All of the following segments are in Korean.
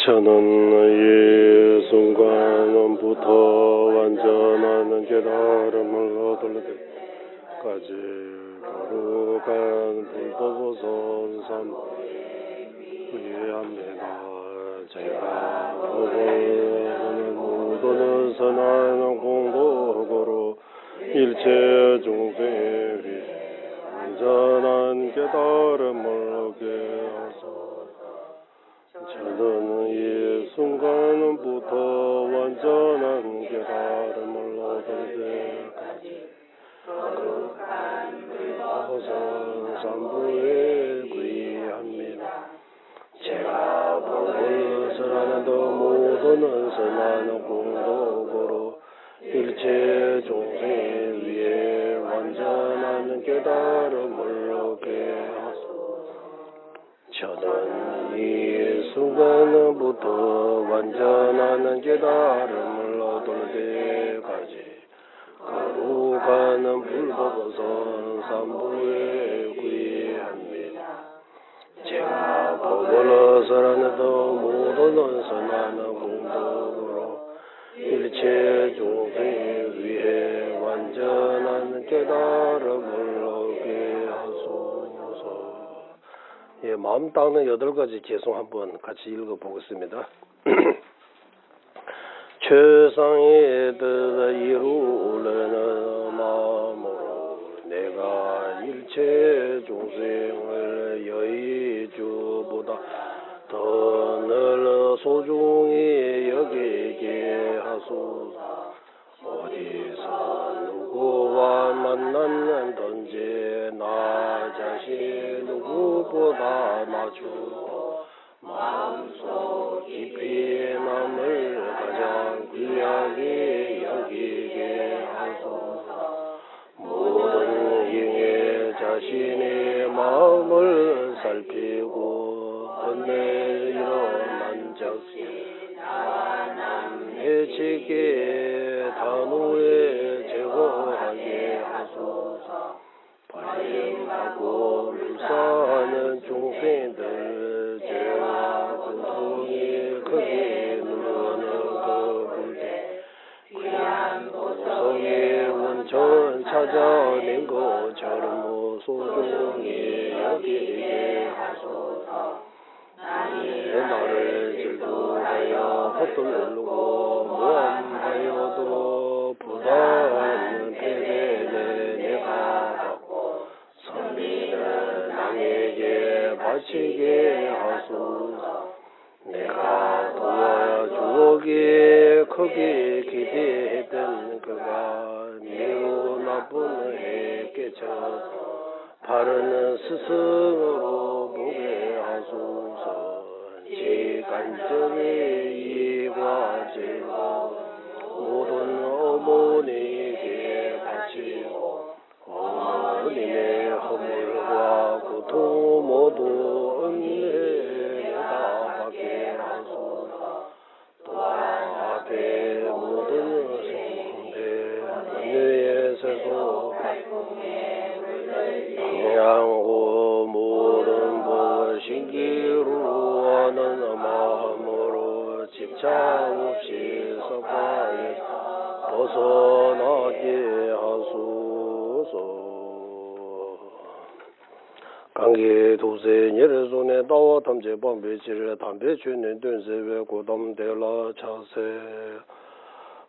저는 이 순간부터 완전한 깨달음을 얻을 때까지 거룩한 불법선삼 위합니다. 제가 법을 모든 선한 공덕으로 일체 중생에 위해 완전한 깨달음을 얻게 하소서. 저는 이 순간부터 완전한 깨달음을 얻을 때까지 거룩한 불법선 삼부에 구의합니다. 제가 법을 선하는 모든 선한 공덕으로 일체 중생 위에 완전한 깨달음을 얻게 하소서. 저는 이 순간부터 완전한 깨달음을 얻을 때까지 거룩한 불법선 삼부에 구의합니다. 제가 법을 선하는 모든 선한 공덕으로 일체 중생 위에 완전한 깨달음을 얻게 하소서. 예, 마음 닦는 8가지 개송 한번 같이 읽어보겠습니다. 최상의 뜻 이루려는 마음으로 내가 일체 중생을 여의주보다 더 늘 소중히 여기게 하소서. 어디서 누구와 만났는지 나 자신 누구보다 낮추고 마음속 깊이 남을 가장 귀하게 여기게 하소서. 모든 행에 자신의 마음을 살피고 번뇌 일어난 적시 나와 남 해치게 단후에 제거하게 하소서. 발림하고 불사하는 중생들 죄와 고통이 크게 누르는 그 불때 귀한 보석의 원천 찾아낸 것처럼 소중히 여기게 하소서. 나를 질투하여 헛돌르고 모함하여도 부당한 패배를 내가 받고 선비는 남에게 바치게 하소서. 내가 도와주기에 크게 기대했던 그가 매우 나쁜 해에 깨쳐서 바르는 스승으로 보게 하소서. 제 간절의 이와 제가 모든 어머니에게 바치고 어머님의 허물과 고통 모두 은혜에다 받게 하소서. 또한 앞에 모든 성대 번뇌에서도 방향고 모든 법을 신기로 하는 마음으로 집착 없이 섭가에 벗어나게 하소서. 강기 도세 예레손에 따와 탐제 방배지를 담배 주는 든세외 고담대라 차세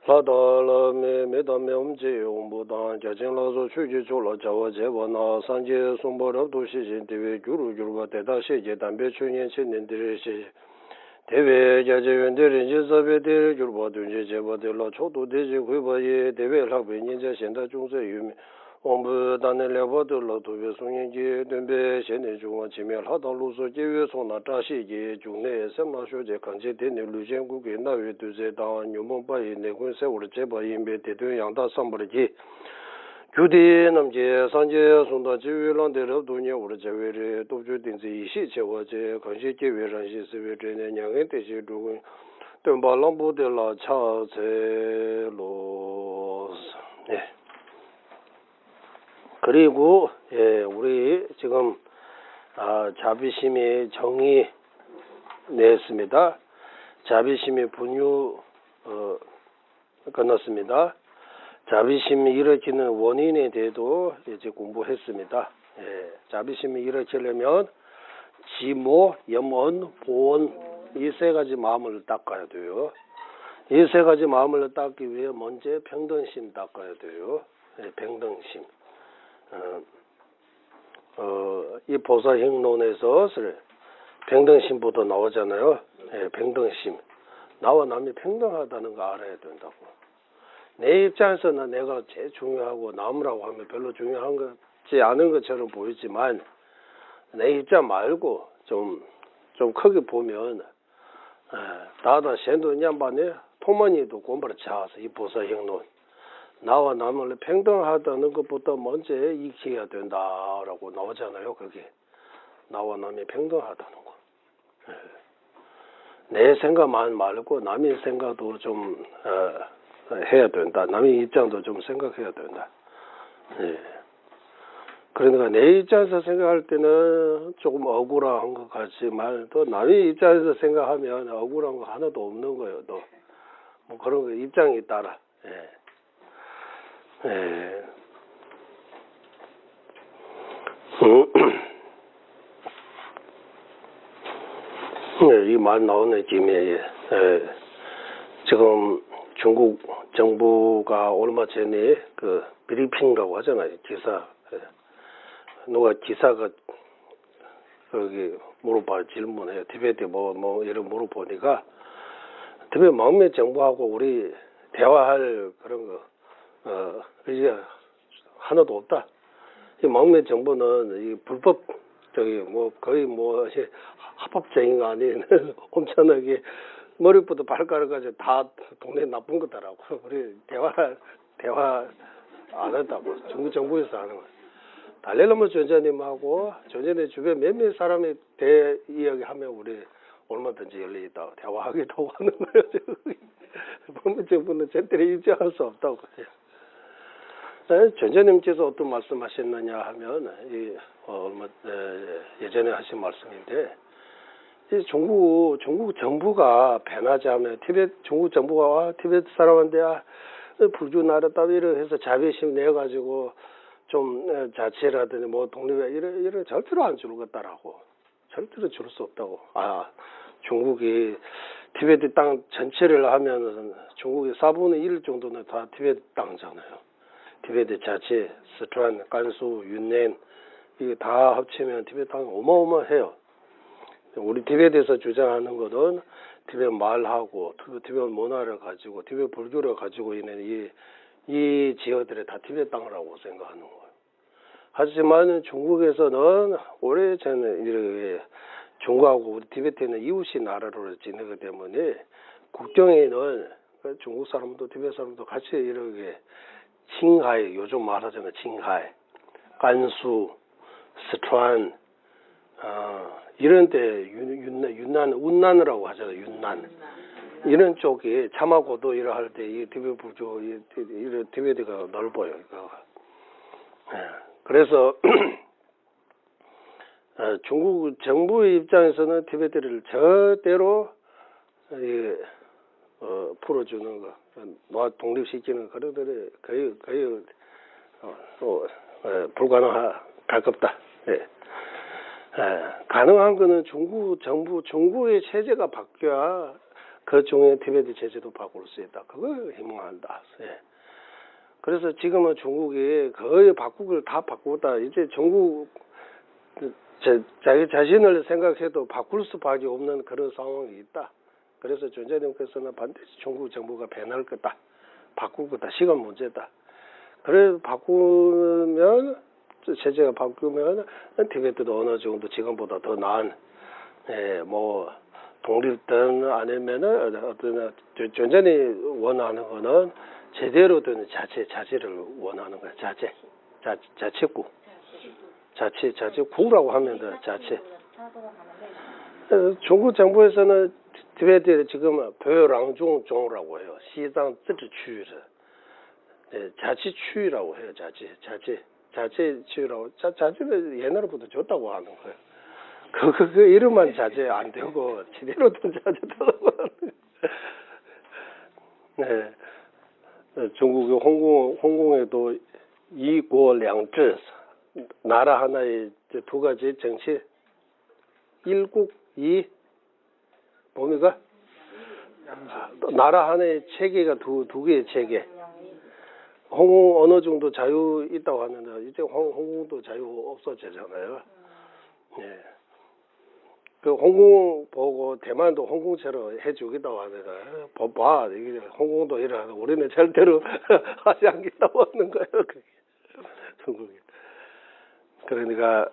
라달라메 메담메 엄제용보다 자진라서 취지조라 자와 제와나 산제 송보랍도 시진대외 규루규루가 대다시제 담배 주년 신년들의시 대외 자제원들은 제사배들 규루바든지 제바들라 초도대지 회바에 대외 학배인자 현다 중세 유미 ombu단의 레버들로 도배송인지 든배 현내 중앙 지멸하다로서 제외송나 자시기 중내 sem라쇼제 강제되는 루젠국의 나외 두세다 뉴몬바의 내군 세월 제바인배 대도 양다 삼버지 규디 남제 산제 송다 지외란데로 돈이 우리 제외를 도주된지 이시 제와제 강제 제외란시 세외되는 양의 대시 두고 덤발람보들라 차제로 네. 그리고 우리 지금 자비심이 정의 냈습니다. 자비심의 분유 끝났습니다. 자비심이 일으키는 원인에 대해도 이제 공부했습니다. 예, 자비심이 일으키려면 지모, 염원, 보원 이 세 가지 마음을 닦아야 돼요. 이 세 가지 마음을 닦기 위해 먼저 평등심 닦아야 돼요. 예, 평등심. 이 보사행론에서 평등심부터 나오잖아요. 예, 평등심. 나와 남이 평등하다는 거 알아야 된다고. 내 입장에서는 내가 제일 중요하고 남이라고 하면 별로 중요한 것지 않은 것처럼 보이지만 내 입장 말고 좀 크게 보면 다다 셴도 냠반에 토머니도 공부를 차서 이 보사행론 나와 남을 평등하다는 것부터 먼저 익혀야 된다라고 나오잖아요. 그게 나와 남이 평등하다는 거. 내 생각만 말고 남의 생각도 좀 해야 된다. 남의 입장도 좀 생각해야 된다. 예. 그러니까 내 입장에서 생각할 때는 조금 억울한 것 같지만 또 남의 입장에서 생각하면 억울한 거 하나도 없는 거예요. 또 뭐 그런 거 입장에 따라. 예. 예. 예, 이 말 나오는 김에 지금 중국 정부가 얼마 전에 그 브리핑이라고 하잖아요. 기사. 누가 기사가 거기 물어봐 질문해요. 티베트 뭐 이런 물어보니까 티베트 망명 정부하고 우리 대화할 그런 거 이제 하나도 없다. 이 망명 정부는 이 불법 뭐 거의 뭐 합법적인 거 아닌 엄청나게 머리부터 발가락까지 다 동네 나쁜 거더라고. 우리 대화 안 했다고. 중국 정부에서 하는 거. 달렐로모 전자님하고 전전에 주변 몇몇 사람이 이야기하면 우리 얼마든지 열려있다고 대화하기도 하는 거예요. 법무 정부는 절대로 인정할 수 없다고 그래요. 전자님께서 어떤 말씀하셨느냐 하면 예전에 하신 말씀인데 이 중국 정부가 배나자면 중국 정부가 티베트 사람한테 불주 나라다 이래 해서 자비심 내가지고 좀 자치라든지 뭐 독립에 이래 절대로 안 주겠다라고. 절대로 줄 수 없다고. 중국이 티베트 땅 전체를 하면은 중국의 4분의 1 정도는 다 티베트 땅이잖아요. 티베트 자치, 스촨, 간수, 윤넨 이게 다 합치면 티베트 땅이 어마어마해요. 우리 티베트에서 주장하는 것은 티베트 말하고 티베트 문화를 가지고 티베트 불교를 가지고 있는 이 지역들이 다 티베트 땅이라고 생각하는 거예요. 하지만 중국에서는 오래전에 이렇게 중국하고 우리 티베트는 이웃이 나라로 지내기 때문에 국경에는 중국 사람도 티베트 사람도 같이 이렇게 칭하이 요즘 말하자면 칭하이, 간수, 스촨 이런 데 윤난, 운난이라고 하잖아요. 윤난. 이런 쪽이 참하고도 이러 할 때 이 티베트 불교 이런 티베트가 넓어요. 그래서 중국 정부의 입장에서는 티베트를 절대로 풀어주는 거, 독립시키는 그런 거의 가깝다. 예. 가능한 거는 중국 정부, 중국의 체제가 바뀌어야 그 중에 티베트 체제도 바꿀 수 있다. 그걸 희망한다. 예. 그래서 지금은 중국이 거의 다 바꾸다. 이제 중국 자기 자신을 생각해도 바꿀 수밖에 없는 그런 상황이 있다. 그래서 전자님께서는 반드시 중국 정부가 변할 거다. 바꿀 거다. 시간 문제다. 그래서 바꾸면 체제가 바꾸면 티베트도 어느 정도 지금보다 더 나은 뭐 독립든 아니면은 어떤 전전이 원하는 거는 제대로 된 자치를 원하는 거야. 자치구. 자치구라고 하면 돼. 자치. 중국 정부에서는 티베트에 지금 벼랑종종이라고 해요. 시장自治区를 자치区라고 해요. 자치区라고. 자치는 옛날부터 줬다고 하는 거예요. 그 이름만 자제 안 되고 제대로 된 자제달라고 하는. 네. 중국의 홍콩에도 이国两制 나라 하나의 두 가지 정치 일국 이 뭡니까? 나라 하나의 체계가 두 개의 체계. 홍콩 어느 정도 자유 있다고 하는데 이제 홍콩도 자유 없어지잖아요. 예. 그 홍콩 보고 대만도 홍콩처럼 해주겠다고 하는데 봐 이게 홍콩도 이러는데 우리는 절대로 하지 않겠다고 하는 거예요. 그게 중국이. 그러니까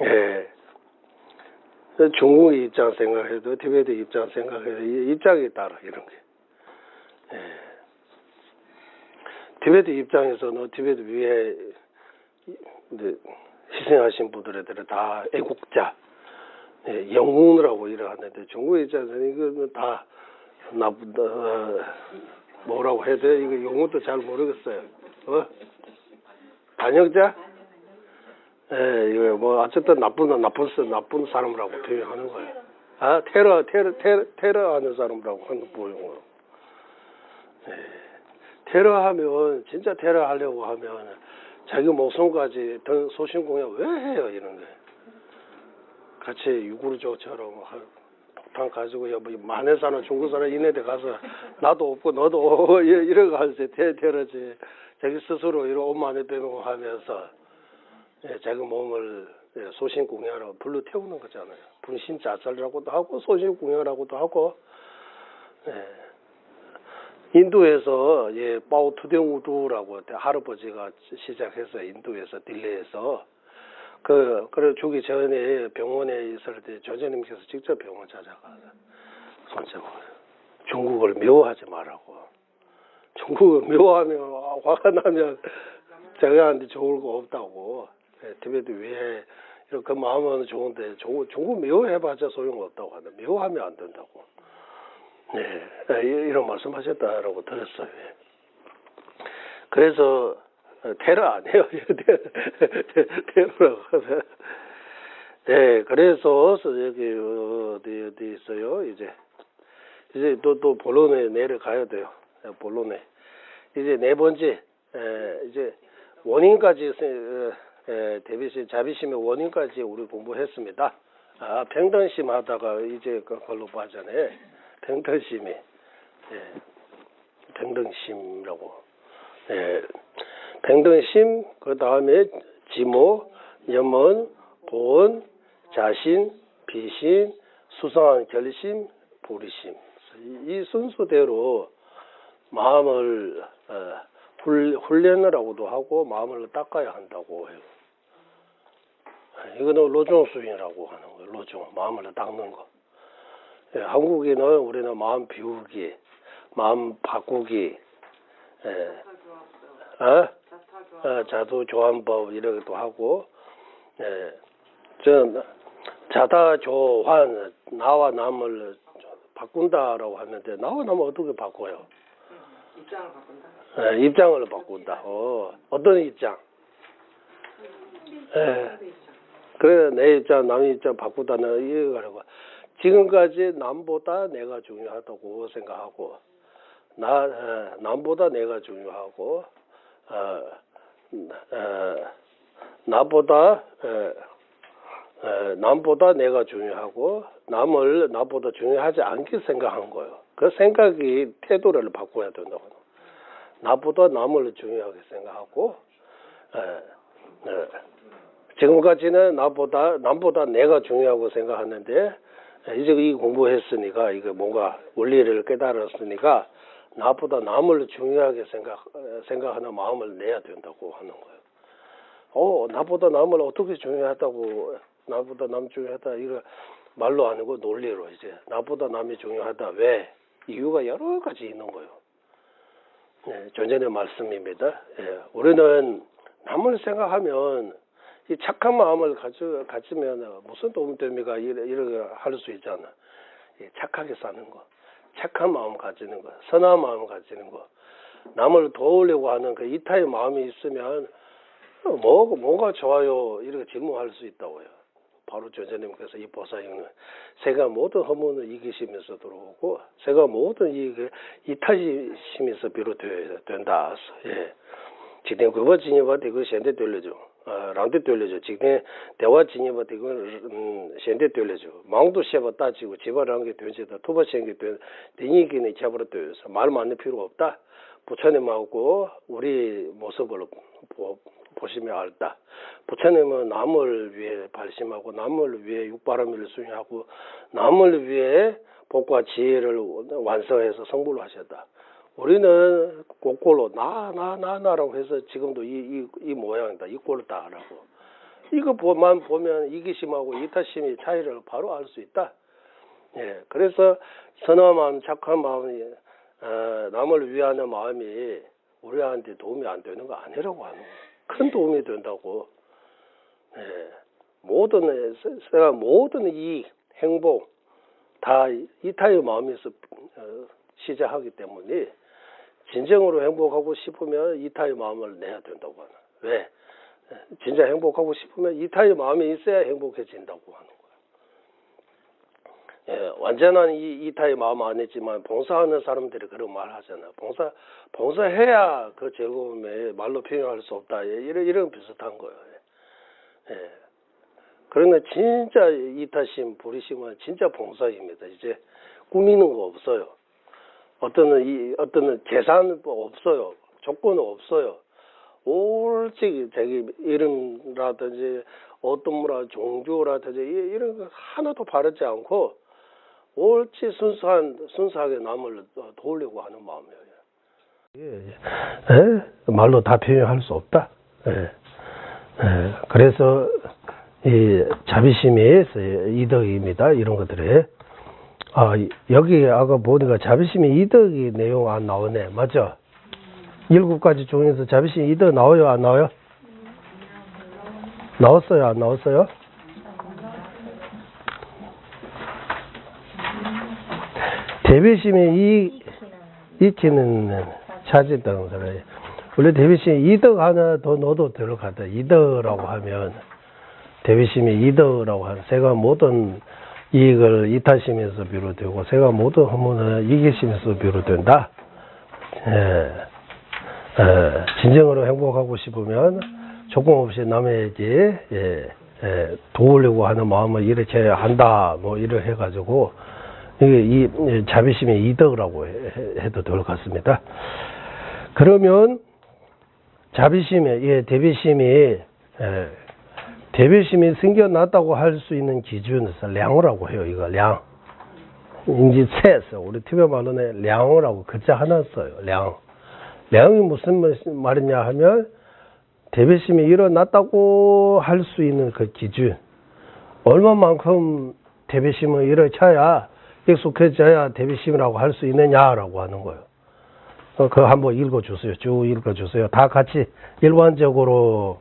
예. 중국의 입장 생각해도 티베트 입장 생각해도 입장에 따라 이런 게. 예. 티베트 입장에서는 티베트 위에 희생하신 분들에 대해 다 애국자, 예, 영웅이라고 일하는데 중국 입장에서는 이거는 다 나쁘다 뭐라고 해야 돼? 이거 용어도 잘 모르겠어요. 반역자? 예, 이거 뭐 어쨌든 나쁜 사람이라고 표현하는 거예요. 아, 테러하는 사람이라고 하는 보용으로. 예. 테러하면 진짜 테러하려고 하면 자기 목숨까지 던 소신공약 왜 해요 이런 게. 같이 유구르족처럼 폭탄 가지고 뭐 만에 사는 중국 사람 이네들 가서 나도 없고 너도 이러고 하면서 테러지. 자기 스스로 이런 옷 많이 빼놓고 하면서 예, 자기 몸을 예, 소신공약으로 불러 태우는 거잖아요. 분신자살이라고도 하고 소신공약이라고도 하고. 예. 인도에서 예, 바오투댕우두라고 할아버지가 시작해서 인도에서 딜리에서 그래 주기 전에 병원에 있을 때 조제님께서 직접 병원 찾아가서 손잡고 중국을 미워하지 말라고. 중국을 미워하면 화가 나면 자기한테 좋을 거 없다고. 예, 티베트 위에 이렇게 마음은 좋은데 중국 미워해봤자 소용없다고 하는데 미워하면 안 된다고. 네, 이런 말씀하셨다라고 들었어요. 그래서 테러 아니에요. 테러라고 하세요. 네, 그래서 여기 어디 있어요? 이제 또 본론에 내려가야 돼요. 본론에 이제 네 번째 이제 원인까지 대비심 자비심의 원인까지 우리 공부했습니다. 아, 평등심 하다가 이제 그걸로 빠져네. 평등심이 평등심이라고. 평등심 그 다음에 지모, 염원, 보온, 자신, 비심, 수상한 결심, 보리심. 이 순서대로 마음을 훈련을 하고도 하고 마음을 닦아야 한다고 해요. 이거는 로종수행이라고 하는 거예요. 로종, 마음을 닦는 거. 예, 한국에는 우리는 마음 비우기, 마음 바꾸기, 자도 교환법 이러기도 하고, 자다 교환 나와 남을 바꾼다라고 하는데 나와 남을 어떻게 바꿔요? 입장을 바꾼다. 입장을 바꾼다. 어떤 입장? 그래 내 입장, 남의 입장 바꾸다는 이해가지고. 지금까지 남보다 내가 중요하다고 생각하고 남보다 내가 중요하고 남보다 내가 중요하고 남을 나보다 중요하지 않게 생각한 거예요. 그 생각이 태도를 바꿔야 된다고. 나보다 남을 중요하게 생각하고 지금까지는 남보다 내가 중요하고 생각하는데 이제 이 공부했으니까 이게 뭔가 원리를 깨달았으니까 나보다 남을 중요하게 생각하는 마음을 내야 된다고 하는 거예요. 나보다 남을 어떻게 중요하다고 나보다 남 중요하다 이거 말로 아니고 논리로 이제 나보다 남이 중요하다 왜 이유가 여러 가지 있는 거예요. 전전의 말씀입니다. 우리는 남을 생각하면 이 착한 마음을 가지면 무슨 도움 됩니까? 이렇게 할 수 있잖아. 착하게 사는 거, 착한 마음 가지는 거, 선한 마음 가지는 거, 남을 도우려고 하는 그 이타의 마음이 있으면 뭐가 좋아요 이렇게 질문할 수 있다고요. 바로 전사님께서 이 보살행은 새가 모든 허물을 이기시면서 들어오고 새가 모든 이타심에서 비롯된다. 예. 지금 그거 진입한테 그 현대 돌려줘. 랑도 돌려줘. 지금 대화 진입한테 그 현대 돌려줘. 망도 셔버 따지고 집어라는 게 되지다. 투바시한 게 된. 대니기는 잡으러 되어서 말 많을 필요 없다. 부처님하고 우리 모습을 보시면 알다. 부처님은 남을 위해 발심하고 남을 위해 육바라밀을 수행하고 남을 위해 복과 지혜를 완성해서 성불을 하셨다. 우리는 거꾸로 나라고 해서 지금도 이 모양이다. 이 꼴을 다 하라고. 이거만 보면 이기심하고 이타심의 차이를 바로 알 수 있다. 예, 그래서 선한 마음, 착한 마음이 남을 위하는 마음이 우리한테 도움이 안 되는 거 아니라고 하는 거예요. 큰 도움이 된다고. 예, 모든 이 행복 다 이타의 마음에서 시작하기 때문에 진정으로 행복하고 싶으면 이타의 마음을 내야 된다고 하는. 왜? 진짜 행복하고 싶으면 이타의 마음이 있어야 행복해진다고 하는 거예요. 예, 완전한 이타의 마음 안 했지만 봉사하는 사람들이 그런 말 하잖아요. 봉사해야 그 즐거움에 말로 표현할 수 없다. 이런 비슷한 거예요. 예. 그러나 진짜 이타심, 부리심은 진짜 봉사입니다. 이제 꾸미는 거 없어요. 어떤 계산은 없어요. 조건은 없어요. 오직 자기 이름이라든지 어떤 종교라든지 이런 거 하나도 바르지 않고 옳지 순수하게 남을 도우려고 하는 마음이에요. 말로 다 표현할 수 없다. 그래서 이 자비심이 이덕입니다. 이런 것들이. 여기 아까 보니까 자비심이 이덕이 내용 안 나오네. 맞죠? 7가지 중에서 자비심 이덕 나와요? 안 나와요? 나왔어요? 안 나왔어요? 대비심이 익히는 차지다는 소리. 원래 대비심이 이덕 하나 더 넣어도 들어가다. 이덕이라고 하면 대비심이 이덕이라고 하면 새가 모든 이익을 이타심에서 비롯되고 새가 모든 허물을 이기심에서 비롯된다. 진정으로 행복하고 싶으면 조건 없이 남에게 도우려고 하는 마음을 이렇게 한다. 뭐 이래 해가지고 이 자비심의 이덕이라고 해도 될 것 같습니다. 그러면 자비심의 대비심이 생겨났다고 할 수 있는 기준은 량이라고 해요. 이거 량. 인지 채서 우리 티베 말로는 량이라고 글자 하나 써요. 량이 무슨 말이냐 하면 대비심이 일어났다고 할 수 있는 그 기준. 얼마만큼 대비심을 일으켜야 익숙해져야 대비심이라고 할 수 있느냐라고 하는 거예요. 그거 한번 읽어주세요. 쭉 읽어주세요. 다 같이 일반적으로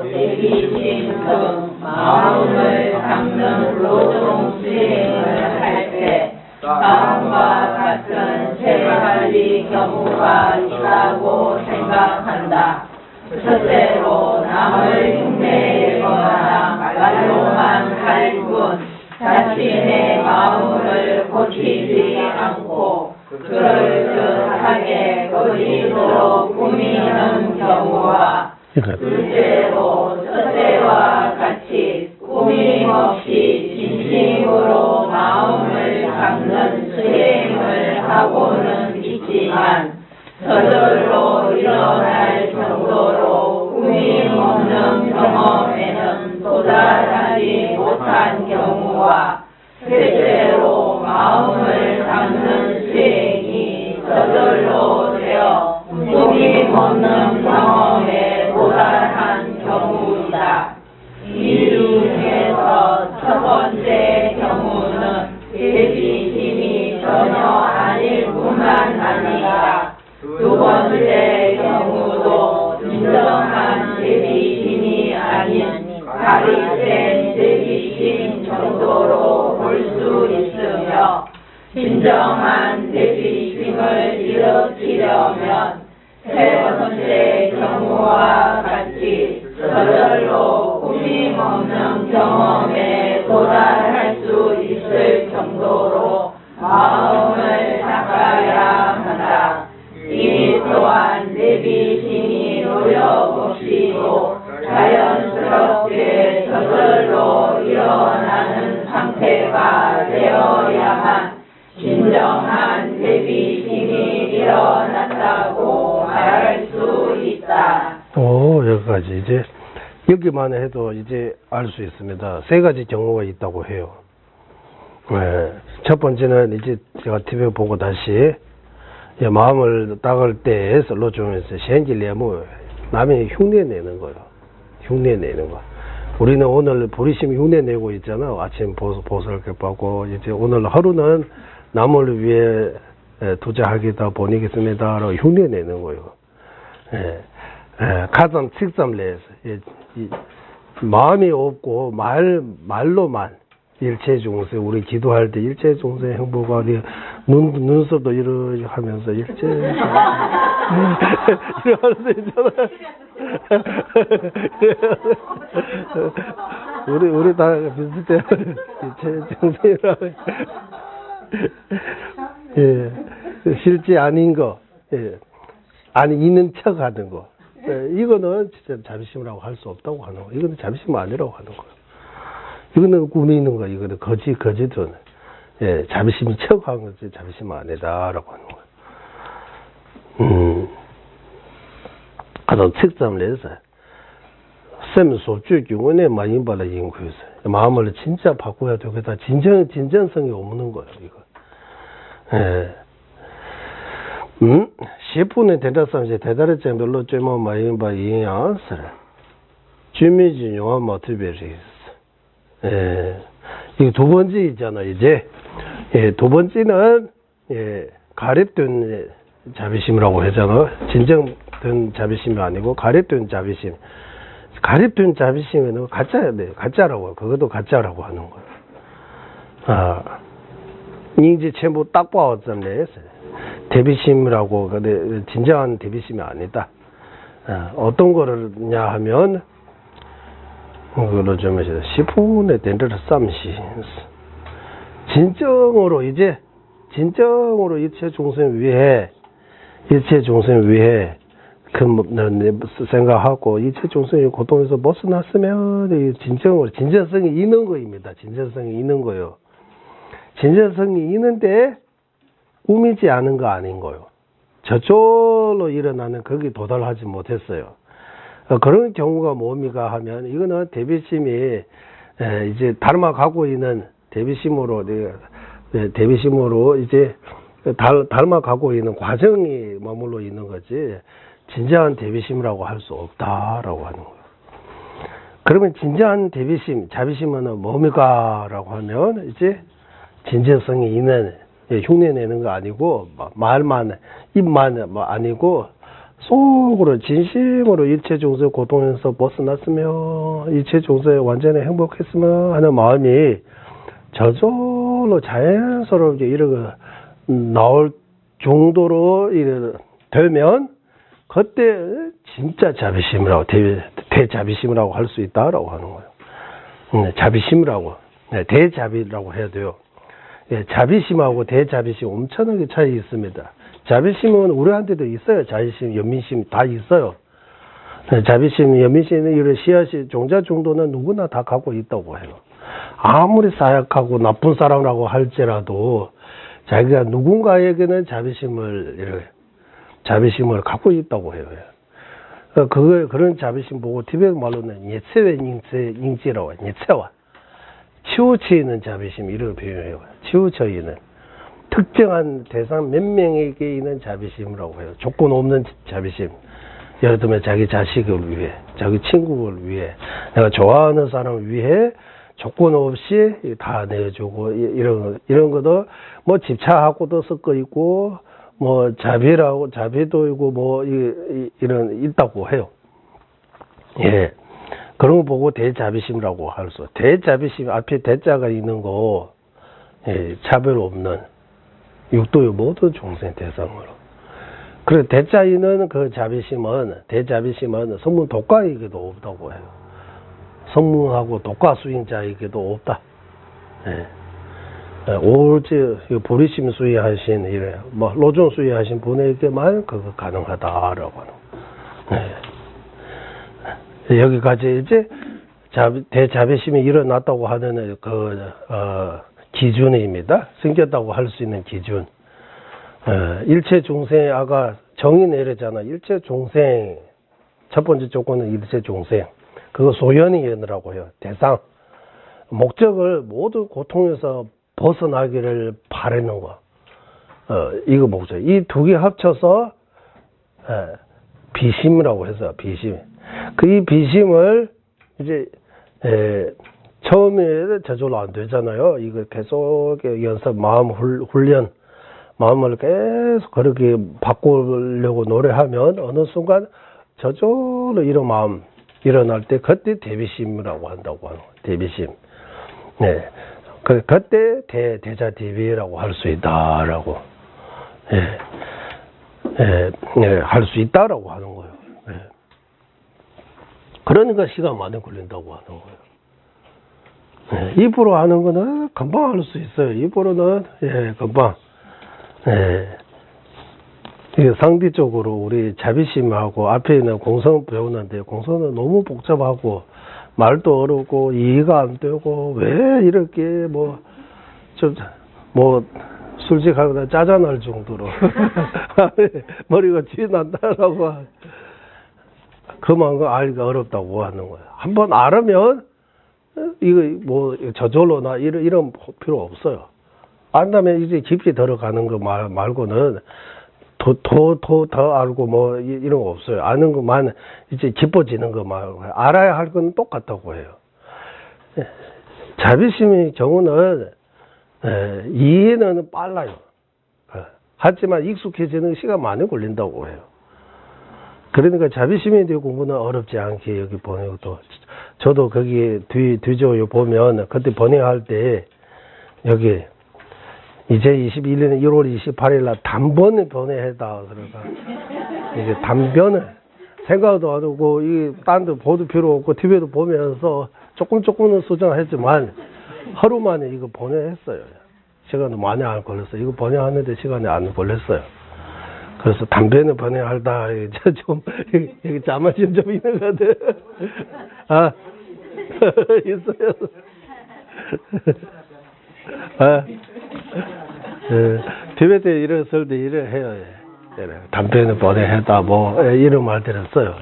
대비심 등 마음을 닦는 노동 수행을 할 때 다음과 같은 세 가지 경우가 있다고 생각한다. 첫째로 남을 흉내내거나 말로만 할 뿐 자신의 마음을 고치지 않고 그럴듯하게 거짓으로 꾸미는 경우와 둘째로 첫째와 같이 꾸밈 없이 진심으로 마음을 닦는 수행을 하고는 있지만 저절로 일어날 정도로 꾸밈 없는 경험에는 도달하지 못한 경우와 셋째로 마음을 닦는 수행이 저절로 되어 꾸밈 없는 경험에 도달한 경우이다. 이 중에서 첫 번째 경우는 대비심이 전혀 아닐 뿐만 아니라 두 번째 경우도 진정한 대비심이 아닌 가리된 대비심 정도로 볼 수 있으며 진정한 대비심을 일으키려면 세 번째 경우와 같이 저절로 꾸밈 없는 경험에 도달할 수 있을 정도로 마음을 닦아야 한다. 이 또한 내비심이 노력 없이도 자연스럽게 저절로 일어나는 상태가 되어야만 진정한 내비심이 일어났다고 말할 수 있다. 여기까지. 이제 여기만 해도 이제 알 수 있습니다. 세 가지 경우가 있다고 해요. 첫 번째는 이제 제가 TV에 보고 다시 마음을 닦을 때 설로 중에서 현질내무 남의 흉내 내는 거예요. 흉내 내는 거. 우리는 오늘 보리심 흉내 내고 있잖아. 아침 보슬 겹하고 이제 오늘 하루는 남을 위해 투자하겠다 보내겠습니다라고 흉내 내는 거예요. 가장 직접내서 마음이 없고 말로만 일체 중생 우리 기도할 때 일체 중생 행보가 눈썹도 이렇게 하면서 일체 이렇게 할 수 있잖아. 우리 다 비슷해요. 일체 중생이라. 실제 아닌 거, 아니 있는 척 하는 거. 이거는 진짜 자비심이라고 할 수 없다고 하는 거. 이거는 자비심 아니라고 하는 거예요. 이거는 꾸미는 거, 이거는 거짓은, 자비심이 척한 거지, 자비심 아니다라고 하는 거예요. 가장 책점을 내서, 샘소 주경원에 많이 받아 인구에서, 마음을 진짜 바꿔야 되겠다. 진정성이 없는 거예요, 이거. 10분에 대답하면서 대단히 별로 좀 많이 봐, 인양스러. 주민진 용화 모티베리스. 이거 두 번째 있잖아, 이제. 두 번째는, 가립된 자비심이라고 하잖아. 진정된 자비심이 아니고, 가립된 자비심. 가립된 자비심은 가짜야 돼. 가짜라고. 그것도 가짜라고 하는 거야. 이제 전부 딱 봐왔잖아요. 대비심이라고, 근데 진정한 대비심이 아니다. 어떤 거를냐 하면, 그걸로 좀 해서 10분에 된다를 쌈시. 진정으로 일체 중생 위해 생각하고 일체 중생의 고통에서 벗어났으면 진정성이 있는 거입니다. 진정성이 있는 거요. 진정성이 있는데 꾸미지 않은 거 아닌 거요. 저절로 일어나는 거기 도달하지 못했어요. 그런 경우가 뭡니까 하면 이거는 대비심이 이제 닮아가고 있는 대비심으로 이제 닮아가고 있는 과정이 머물러 있는 거지 진정한 대비심이라고 할 수 없다라고 하는 거예요. 그러면 진정한 대비심, 자비심은 뭡니까? 라고 하면 이제 진정성이 있는 흉내내는 거 아니고 말만 입만 아니고 속으로 진심으로 일체 중생 고통에서 벗어났으며 일체 중생에 완전히 행복했으며 하는 마음이 저절로 자연스럽게 이렇게 나올 정도로 되면 그때 진짜 자비심이라고 대자비심이라고 할 수 있다라고 하는 거예요. 자비심이라고 대자비라고 해야 돼요. 자비심하고 대자비심 엄청나게 차이 있습니다. 자비심은 우리한테도 있어요. 자비심, 연민심 다 있어요. 자비심, 연민심 이런 씨앗이 종자 정도는 누구나 다 갖고 있다고 해요. 아무리 사약하고 나쁜 사람이라고 할지라도 자기가 누군가에게는 자비심을 갖고 있다고 해요. 그런 자비심 보고 티베트 말로는 예체외 잉지라고 해요. 예체와 치우쳐 있는 자비심 이런 표현해요. 치우쳐 있는 특정한 대상 몇 명에게 있는 자비심이라고 해요. 조건 없는 자비심. 예를 들면 자기 자식을 위해, 자기 친구를 위해, 내가 좋아하는 사람을 위해 조건 없이 다 내주고 이런 것도 뭐 집착하고도 섞어 있고 뭐 자비도 있고 뭐 이런 있다고 해요. 그런 거 보고 대자비심이라고 할 수. 대자비심 앞에 대자가 있는 거 차별 없는 육도의 모든 중생 대상으로. 그리고 대자 있는 그 대자비심은 성문 독과에게도 없다고 해요. 성문하고 독과 수행자에게도 없다. 오로지 보리심 수행하신 이래 뭐 로존 수행하신 분에게만 그거 가능하다라고 하는. 여기까지 이제 대자비심이 일어났다고 하는 기준입니다. 생겼다고 할 수 있는 기준. 일체 중생 아까 정의 내려잖아. 일체 중생 첫 번째 조건은 일체 중생. 그거 소연이라고 해요. 대상 목적을 모두 고통에서 벗어나기를 바라는 거. 이거 목적. 이 두 개 합쳐서 비심이라고 해서 비심. 이 비심을 이제 처음에 저절로 안 되잖아요. 이거 계속 연습, 마음 훈련, 마음을 계속 그렇게 바꾸려고 노래하면 어느 순간 저절로 이런 마음 일어날 때 그때 대비심이라고 한다고 하는 거예요. 대비심. 그때 대자 대비라고 할 수 있다라고. 할 수 있다라고 하는 거예요. 그러니까 시간 많이 걸린다고 하는 거예요. 입으로 하는 거는 금방 할 수 있어요. 입으로는 금방. 이게 상대적으로 우리 자비심하고 앞에 있는 공성 배우는데 공성은 너무 복잡하고 말도 어렵고 이해가 안 되고 왜 이렇게 솔직하거나 짜증날 정도로 머리가 쥐난다라고 그만큼 알기가 어렵다고 하는 거예요. 한번 알으면 이거 저절로나 이런 필요 없어요. 안다면 이제 깊이 들어가는 거 말고는 더 알고 이런 거 없어요. 아는 것만 이제 깊어지는 거 말고 알아야 할 건 똑같다고 해요. 자비심의 경우는 이해는 빨라요. 하지만 익숙해지는 시간 많이 걸린다고 해요. 그러니까 자비심에 대한 공부는 어렵지 않게 여기 번역도 저도 거기 뒤져 보면 그때 번역할 때 여기 이제 21년 1월 28일 날 단번에 번역했다 그러니까 이게 단변을 생각도 안 하고 이 딴 데 보도 필요 없고 TV에도 보면서 조금은 수정했지만 하루 만에 이거 번역했어요. 시간도 많이 안 걸렸어요. 이거 번역하는데 시간이 안 걸렸어요. 그래서 담배는 번역하다 좀 여기 자만심 좀 있는 것 같아. 있어요. TV에 때 일었을 때 일을 해요. 담배는 번역했다 이런 말들을 써요.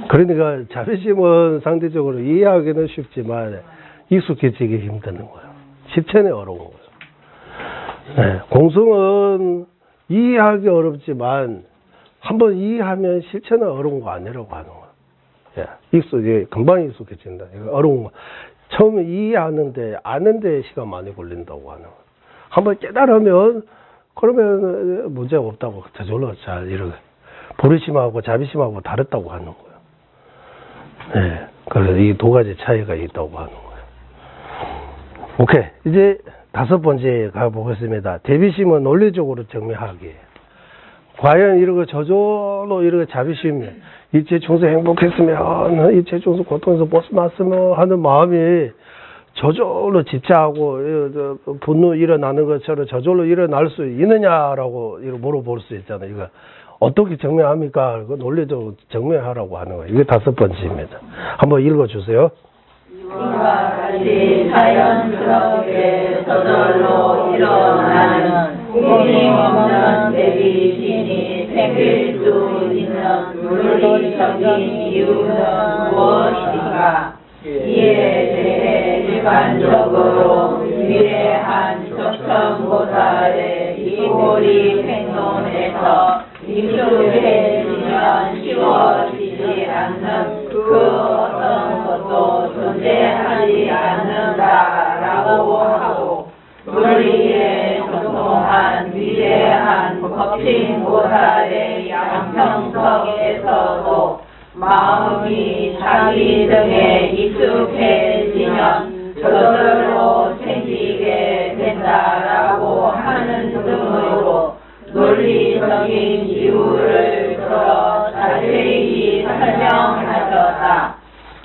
그러니까 자비심은 상대적으로 이해하기는 쉽지만 익숙해지기 힘든 거예요. 실천이 어려운 거예요. 공성은 이해하기 어렵지만 한번 이해하면 실천은 어려운 거 아니라고 하는 거예요. 금방 익숙해진다. 이거 어려운 거. 처음에 이해하는데 아는데 시간 많이 걸린다고 하는 거예요. 한번 깨달으면 그러면 문제가 없다고 저절로 잘 이렇게 보리심하고 자비심하고 다르다고 하는 거예요. 그래서 이 두 가지 차이가 있다고 하는 거예요. 오케이. 이제 다섯 번째 가보겠습니다. 대비심은 논리적으로 정밀하게. 과연 이렇게 저절로 이렇게 자비심, 일체 중생 행복했으면, 일체 중생 고통에서 벗어났으면 하는 마음이 저절로 집착하고 분노 일어나는 것처럼 저절로 일어날 수 있느냐라고 물어볼 수 있잖아요. 이거 어떻게 정밀합니까? 이거 논리적으로 정밀하라고 하는 거예요. 이게 다섯 번째입니다. 한번 읽어주세요. 이와 같이 자연스럽게 저절로 일어나는 끊임없는 대비심이 생길 수 있는 논리적인 이유는 무엇인가? 이에 대해 일반적으로 위대한 조천보살의 이고리 행동에서 익숙해지면 쉬워지지 않는 그 어떤 것도 존재하지 않는다라고 하고 논리에 전통한 위대한 법신보살의 양평석에서도 마음이 자기 등에 익숙해지면 저절로 생기게 된다라고 하는 등으로 논리적인 이유를 들어 자세히 설명하셨다.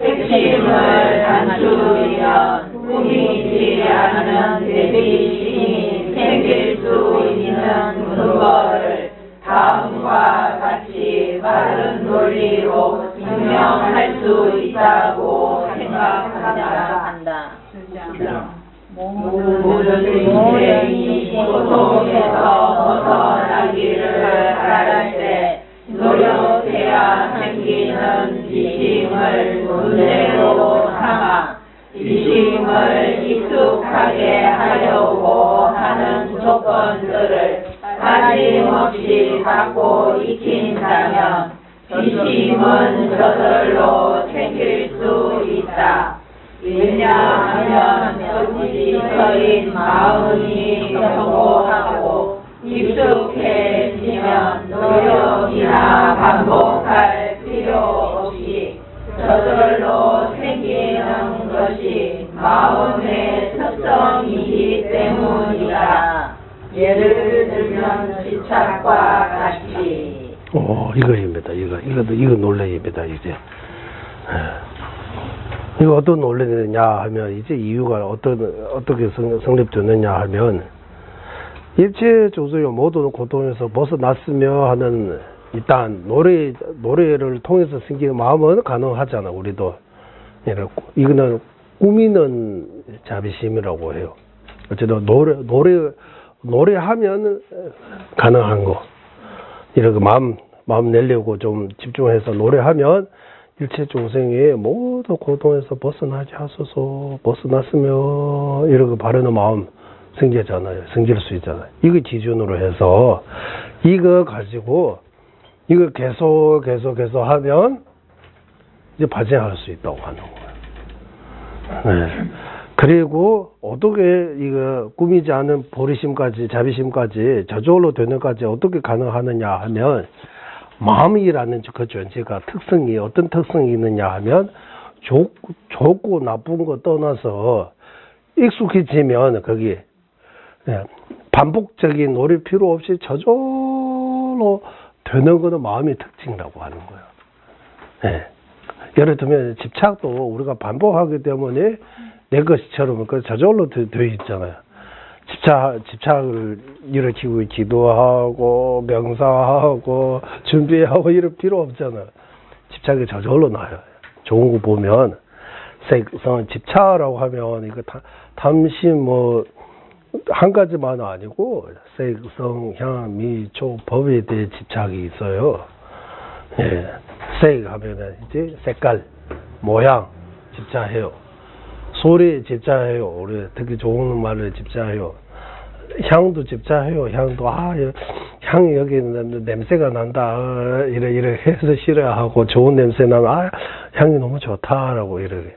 핵심을 단추이면 꾸미지 않는 대비심이 생길 수 있는 근거를 다음과 같이 바른 논리로 증명할 수 있다고 생각한다. 모든 인생이 고통에서 벗어나기를 바랄 때 노력해야 생기는 지심을 문제로 삼아 지심을 익숙하게 하려고 하는 조건들을 빠짐없이 갖고 익힌다면 지심은 저절로 생길 수 있다. 왜냐하면 지서인 마음이 경고하고 익숙해지면 노력이나 반복할 필요 없이 저절로 생기는 것이 마음의 특성이기 때문이다. 예를 들면 집착과 같이. 이거입니다. 이거 논리입니다. 이제. 이거 어떤 논리느냐 하면 이제 이유가 어떻게 성립되느냐 하면 일체 조소요 모든 고통에서 벗어났으며 하는 일단 노래를 통해서 생기는 마음은 가능하잖아. 우리도 이거는 꾸미는 자비심이라고 해요. 어쨌든 노래하면 가능한 거. 이렇게 마음 내려고 좀 집중해서 노래하면 일체 중생의 모두 고통에서 벗어나지 하소서, 벗어났으며 이렇게 바르는 마음 생기잖아요. 생길 수 있잖아요. 이거 기준으로 해서 이거 가지고 이거 계속 하면 이제 발생할 수 있다고 하는 거예요. 네. 그리고 어떻게 이거 꾸미지 않은 보리심까지 자비심까지 저절로 되는까지 어떻게 가능하느냐 하면 마음이라는 그 존재가 특성이 어떤 특성이 있느냐 하면 좋고 나쁜 거 떠나서 익숙해지면 거기 반복적인 노력 필요 없이 저절로 되는 거는 마음의 특징이라고 하는 거예요. 네. 예를 들면 집착도 우리가 반복하기 때문에 내 것처럼 그 저절로 되어 있잖아요. 집착을 일으키고 기도하고 명사하고 준비하고 이럴 필요 없잖아요. 집착이 저절로 나요. 좋은 거 보면 집착이라고 하면 이거 탐심 한 가지만 아니고 색성, 향, 미, 초, 법에 대해 집착이 있어요. 예. 색 하면은 이제 색깔, 모양 집착해요. 소리 집착해요. 우리 특히 좋은 말을 집착해요. 향도 집착해요. 향도 향이 여기 냄새가 난다. 이래 해서 싫어하고 좋은 냄새 나면 향이 너무 좋다라고 이렇게.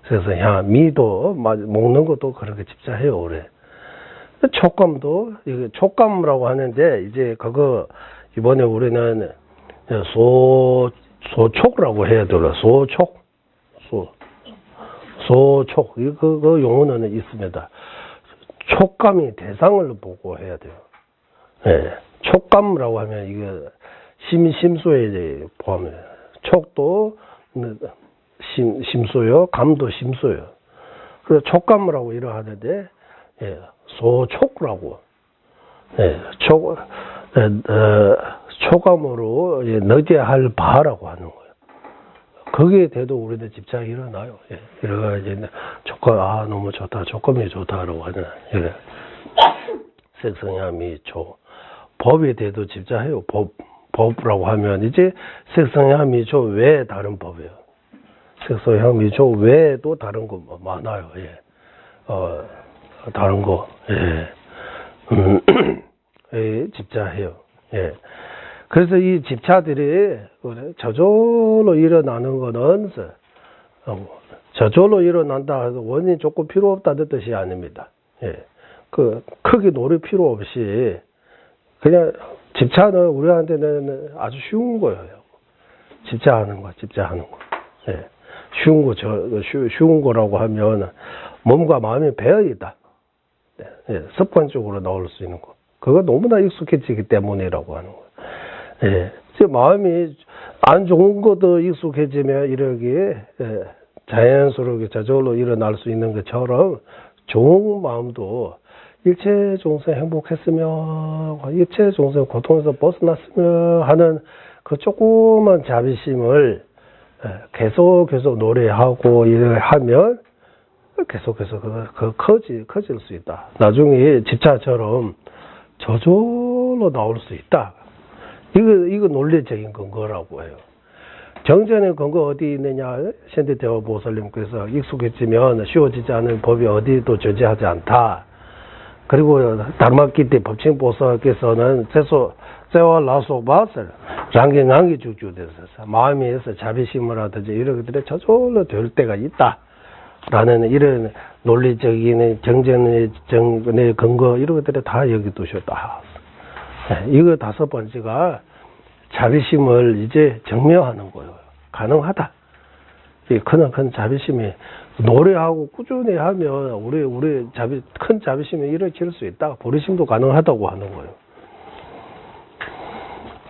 그래서 미도 먹는 것도 그렇게 집착해요. 우리. 촉감도 이게 촉감이라고 하는데 이제 그거 이번에 우리는 소촉이라고 해야 되나? 소촉. 그 용어는 있습니다. 촉감이 대상을 보고 해야 돼요. 예. 촉감이라고 하면 이게 심소에 포함해요. 촉도 심소요, 감도 심소요. 그래서 촉감이라고 이러하는데 소촉이라고. 촉감으로 너제할 바라고 하는 거예요. 거기에 대도 우리는 집착이 일어나요. 이래가 이제 촉감, 너무 좋다, 촉감이 좋다라고 하잖아요. 이래. 색성향미 초. 법에 대도 집착해요. 법이라고 하면 이제 색성향미 초 외에 다른 법이에요. 색성향미 초 외에도 다른 거 많아요. 다른 거. 집착해요. 그래서 이 집착들이 저절로 일어나는 거는 저절로 일어난다 해서 원인이 조금 필요 없다는 뜻이 아닙니다. 크게 노력 필요 없이 그냥 집착은 우리한테는 아주 쉬운 거예요. 집착하는 거. 쉬운 거라고 하면 몸과 마음이 배어 있다. 습관적으로 나올 수 있는 거. 그거 너무나 익숙해지기 때문이라고 하는 거예요. 이제 마음이 안 좋은 것도 익숙해지면 이렇게 자연스럽게 저절로 일어날 수 있는 것처럼 좋은 마음도 일체众生 행복했으면, 일체众生 고통에서 벗어났으면 하는 그 조그만 자비심을 계속 노래하고 일을 하면 계속해서 커질 수 있다. 나중에 집차처럼 저절로 나올 수 있다. 이거 논리적인 근거라고 해요. 정전의 근거 어디 있느냐? 현대대화 보살님께서 익숙해지면 쉬워지지 않은 법이 어디도 존재하지 않다. 그리고 다르마키테 법칭보살께서는 세와 라소 바슬 랑갱랑기 죽주돼서 마음에서 자비심을 하든지 이런 것들이 저절로 될 때가 있다. 라는 이런 논리적인 정전의 근거 이런 것들이 다 여기 두셨다. 이거 다섯 번째가 자비심을 이제 증명하는 거예요. 가능하다. 이 큰 자비심이 노래하고 꾸준히 하면 우리 큰 자비심이 일으킬 수 있다. 보리심도 가능하다고 하는 거예요.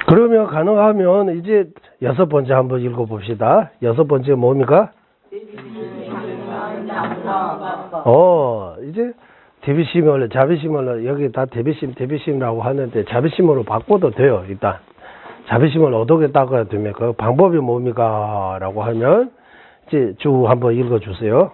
그러면 가능하면 이제 여섯 번째 한번 읽어봅시다. 여섯 번째 뭡니까? 이제 자비심을 여기 다 대비심이라고 하는데 자비심으로 바꿔도 돼요. 일단 자비심을 어떻게 닦아야 되면 그 방법이 뭡니까? 라고 하면 이제 쭉 한번 읽어주세요.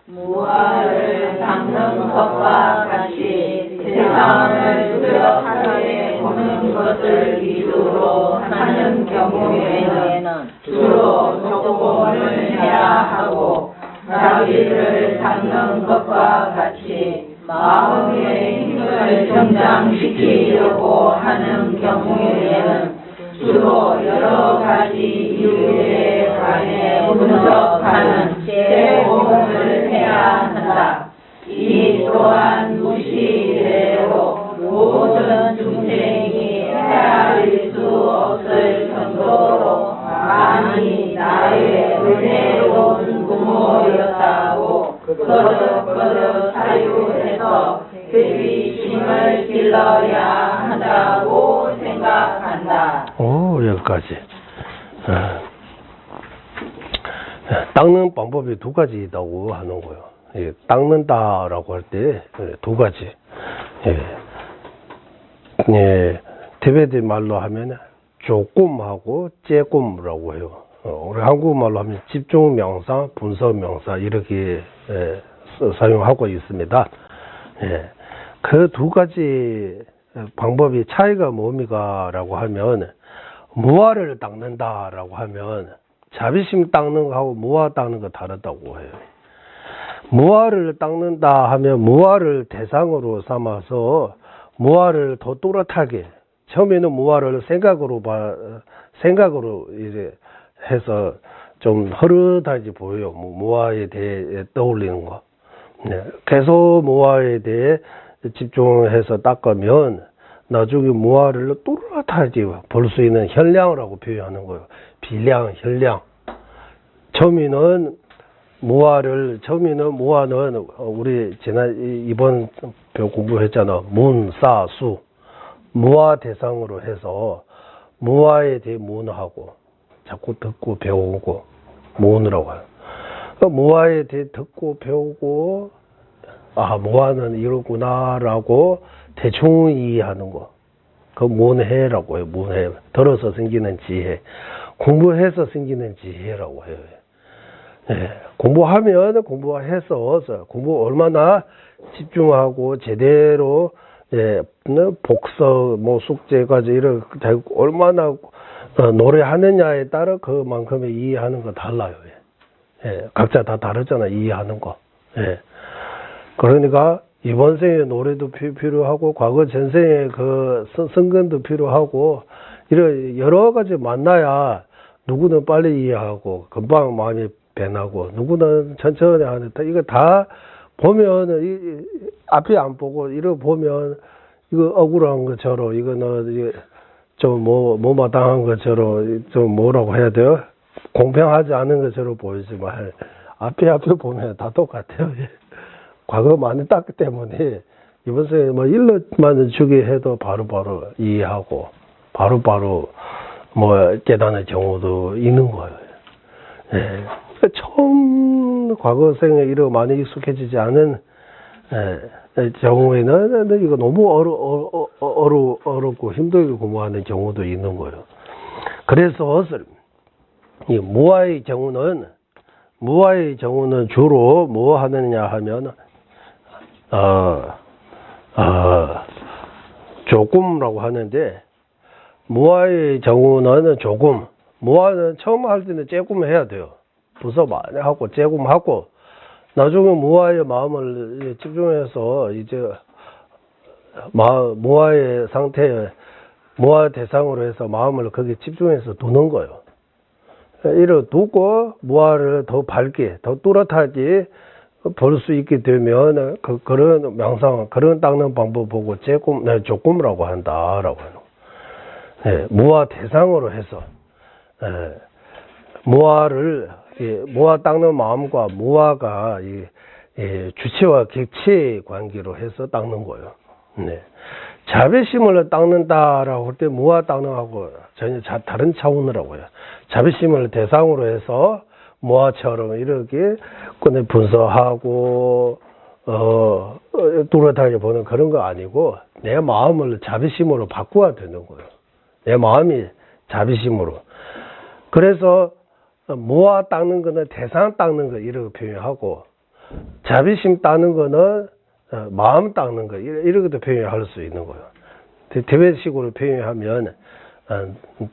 무아를 닦는 것과 같이 세상을 뚜렷하게 보는 것을 위주로 하는 경우에는 주로 조금을 해야 하고 자비를 닦는 것과 같이 마음의 힘을 성장시키려고 하는 경우에는 주로 여러 가지 이유에 관해 분석하는 제공을 해야 한다. 이 또한 무시대로 모든 중생이 헤아릴 수 없을 정도로 많이 나의 은혜로운 부모였다고 거듭 사유해서 대비심을 길러야 한다고 생각한다. 여기까지. 닦는 방법이 두 가지 있다고 하는 거예요. 닦는다라고 할 때 두 가지. 티베트 말로 하면 조금하고 조금이라고 해요. 우리 한국말로 하면 집중 명상, 분석 명상 이렇게 사용하고 있습니다. 그 두 가지 방법이 차이가 뭡니까? 라고 하면 무아를 닦는다라고 하면 자비심 닦는 거하고 무아 닦는 거 다르다고 해요. 무아를 닦는다 하면 무아를 대상으로 삼아서 무아를 더 또렷하게 처음에는 무아를 생각으로 이제 해서 좀 흐릿하게 보여요. 무아에 대해 떠올리는 거. 계속 무아에 대해 집중해서 닦으면 나중에 무아를 또렷하게 볼 수 있는 현량이라고 표현하는 거예요. 비량, 현량. 처음에는 무아는 우리 이번 표 공부했잖아. 문사수. 무아 대상으로 해서 무아에 대해 문하고 자꾸 듣고 배우고 문이라고 해요. 무아에 대해 듣고 배우고 무아는 이러구나라고 대충 이해하는 거. 그 문해라고 해요. 문해. 들어서 생기는 지혜. 공부해서 생기는 지혜라고 해요. 공부하면 공부해서 공부 얼마나 집중하고 제대로 복서 숙제까지 이런 얼마나 노래하느냐에 따라 그만큼의 이해하는 거 달라요. 각자 다 다르잖아. 이해하는 거. 그러니까 이번 생에 노래도 필요하고 과거 전생에 그 성근도 필요하고 이런 여러 가지 만나야 누구는 빨리 이해하고 금방 마음이 변하고 누구는 천천히 하는데 이거 다 보면 앞에 안 보고 이거 보면 이거 억울한 것처럼 이거는 좀 못마땅한 것처럼 좀 뭐라고 해야 돼요? 공평하지 않은 것처럼 보이지만 앞에 보면 다 똑같아요. 과거 많이 땄기 때문에 이번 생에 일로만 주게 해도 바로바로 이해하고 바로바로 뭐 깨닫는 경우도 있는 거예요. 예. 처음 과거생에 이렇게 많이 익숙해지지 않은 경우에는 이거 너무 어렵고 힘들게 공부하는 경우도 있는 거예요. 그래서 이 무아의 경우는 주로 뭐 하느냐 하면 조금이라고 하는데, 무아의 경우는 조금, 무아는 처음 할 때는 조금 해야 돼요. 부서 많이 하고 조금 하고, 나중에 무아의 마음을 집중해서 이제 무아의 상태에 무아 대상으로 해서 마음을 거기에 집중해서 두는 거예요. 이를 두고 무아를 더 밝게, 더 뚜렷하게 볼 수 있게 되면 그런 명상, 그런 닦는 방법 보고 조금이라고 한다라고 해요. 예, 무아 대상으로 해서 무아 닦는 마음과 무아가 주체와 객체 관계로 해서 닦는 거예요. 네. 자비심을 닦는다라고 할 때 무아 닦는 거하고 전혀 다른 차원이라고 해요. 자비심을 대상으로 해서 무아처럼 이렇게 분석하고 뚜렷하게 보는 그런 거 아니고, 내 마음을 자비심으로 바꿔야 되는 거예요. 내 마음이 자비심으로. 그래서 무아 닦는 거는 대상 닦는 거 이렇게 표현하고, 자비심 닦는 거는 마음 닦는 거 이렇게도 표현할 수 있는 거예요. 대외식으로 표현하면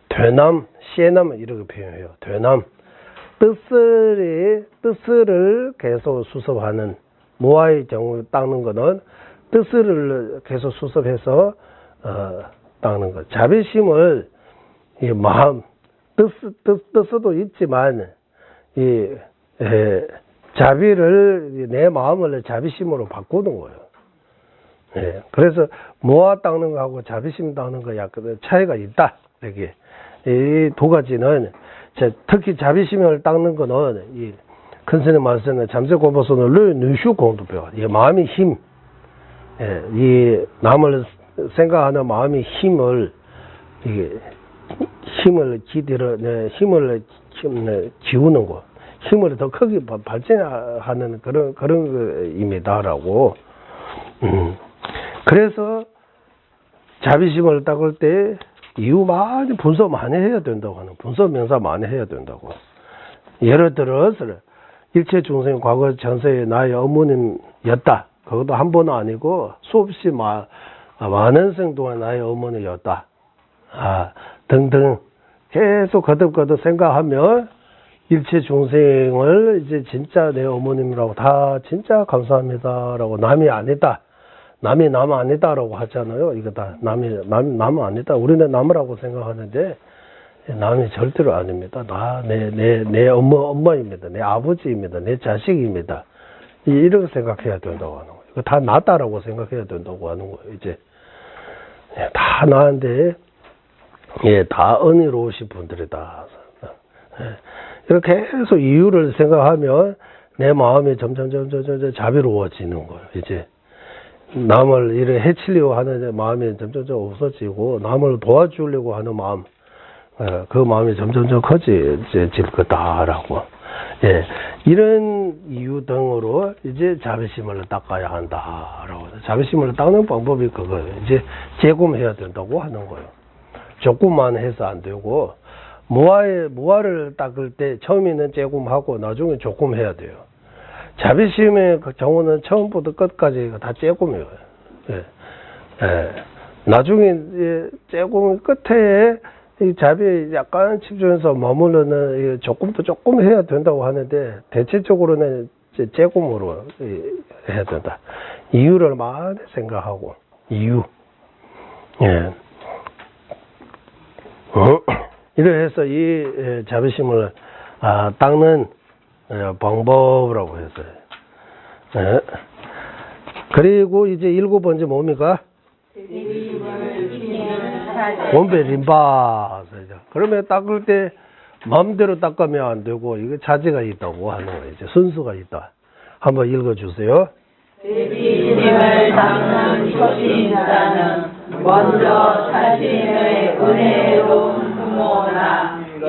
되남, 시에남 이렇게 표현해요. 되남, 뜻을 계속 수습하는, 무아의 경우 닦는 거는 뜻을 계속 수습해서 닦는 거. 자비심을 이 마음, 뜻도 있지만 자비를, 내 마음을 자비심으로 바꾸는 거예요. 예. 그래서 무아 닦는 거하고 자비심 닦는 거 약간 차이가 있다. 이렇게 이 두 가지는, 특히 자비심을 닦는 거는 이 큰스님 말씀에 잠재고보선을 누슈 공도표, 이 마음의 힘, 이 남을 생각하는 마음의 힘을 힘을 기우는 거, 힘을 더 크게 발전하는 그런 거입니다라고. 그래서 자비심을 닦을 때 이유 많이 분석 많이 해야 된다고 하는, 분석 명사 많이 해야 된다고. 예를 들어서 일체 중생 과거 전세에 나의 어머님이었다. 그것도 한 번은 아니고 수없이 많은 생 동안 나의 어머니였다. 등등 계속 거듭거듭 생각하면 일체 중생을 이제 진짜 내 어머님이라고 다 진짜 감사합니다라고, 남이 아니다. 남이 남 아니다라고 하잖아요. 이거 다 남이 남 아니다. 우리는 남이라고 생각하는데 남이 절대로 아닙니다. 내 엄마입니다. 내 아버지입니다. 내 자식입니다. 이렇게 생각해야 된다고 하는 거예요. 이거 다 나다라고 생각해야 된다고 하는 거예요. 이제 다 나한테 다 은혜로우신 분들이다. 이렇게 계속 이유를 생각하면 내 마음이 점점 자비로워지는 거예요. 이제 남을 이렇게 해치려고 하는 마음이 점점 없어지고, 남을 도와주려고 하는 마음, 그 마음이 점점 커질 거다라고. 이런 이유 등으로 이제 자비심을 닦아야 한다라고. 자비심을 닦는 방법이 그거예요. 이제 재검해야 된다고 하는 거예요. 조금만 해서 안 되고, 무아를 닦을 때 처음에는 재검하고 나중에 조금 해야 돼요. 자비심의 그 경우는 처음부터 끝까지 다 재검이에요. 나중에 재검 끝에 이 자비에 약간 집중해서 머무르는 조금 해야 된다고 하는데, 대체적으로는 재검으로 해야 된다. 이유를 많이 생각하고, 이유. 이래 해서 이 자비심을 닦는 방법이라고 했어요. 그리고 이제 7번째 뭡니까? 원배 림바. 그러면 닦을 때 마음대로 닦으면 안 되고, 이거 자제가 있다고 하는 거예요. 이제 순수가 있다. 한번 읽어주세요. 대비심을 닦는 초신자는 먼저 자신의 은혜로운 부모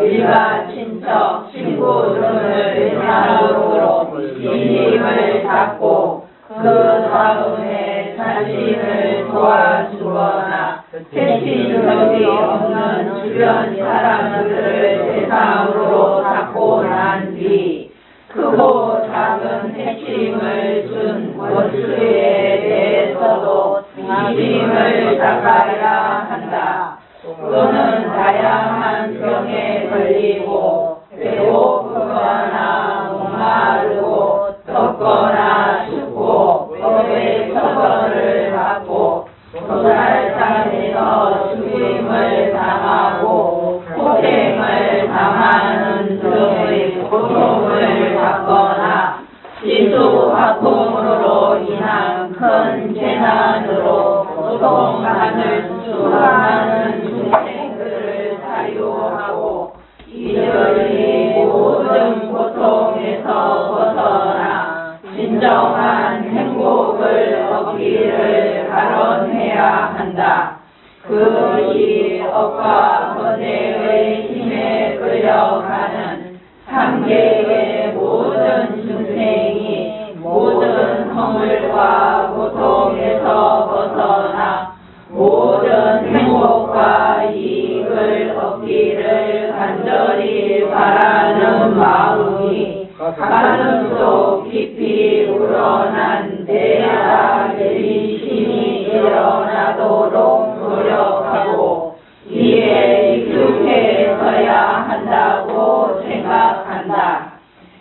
일가 친척 친구 등을 대상으로 시임을 닫고 그 다음에 자신을 도와주거나 채친력이 없는 주변 사람들을 대상으로 닫고 난 뒤 크고 작은 해침을 준 원수에 대해서도 시임을 닦아야 한다. 또는 다양한 병에 걸리고 배고프거나 목마르고 덥거나 춥고 법의 처벌을 받고 도살상에서 죽임을 당하고 폭행을 당하는 등의 고통을 받거나 실수화통으로 인한 큰 재난으로 고통받을 수 많은 중생들을 사유하고 이들이 모든 고통에서 벗어나 진정한 행복을 얻기를 발언해야 한다. 그것이 업과 번뇌의 힘에 끌려가는 삼계의 모든 중생이 모든 허물과 고통에서 벗어나 모든 행복과 이익을 얻기를 간절히 바라는 마음이 가슴속 깊이 우러난 대야 내리심이 일어나도록 노력하고 이에 익숙해져야 한다고 생각한다.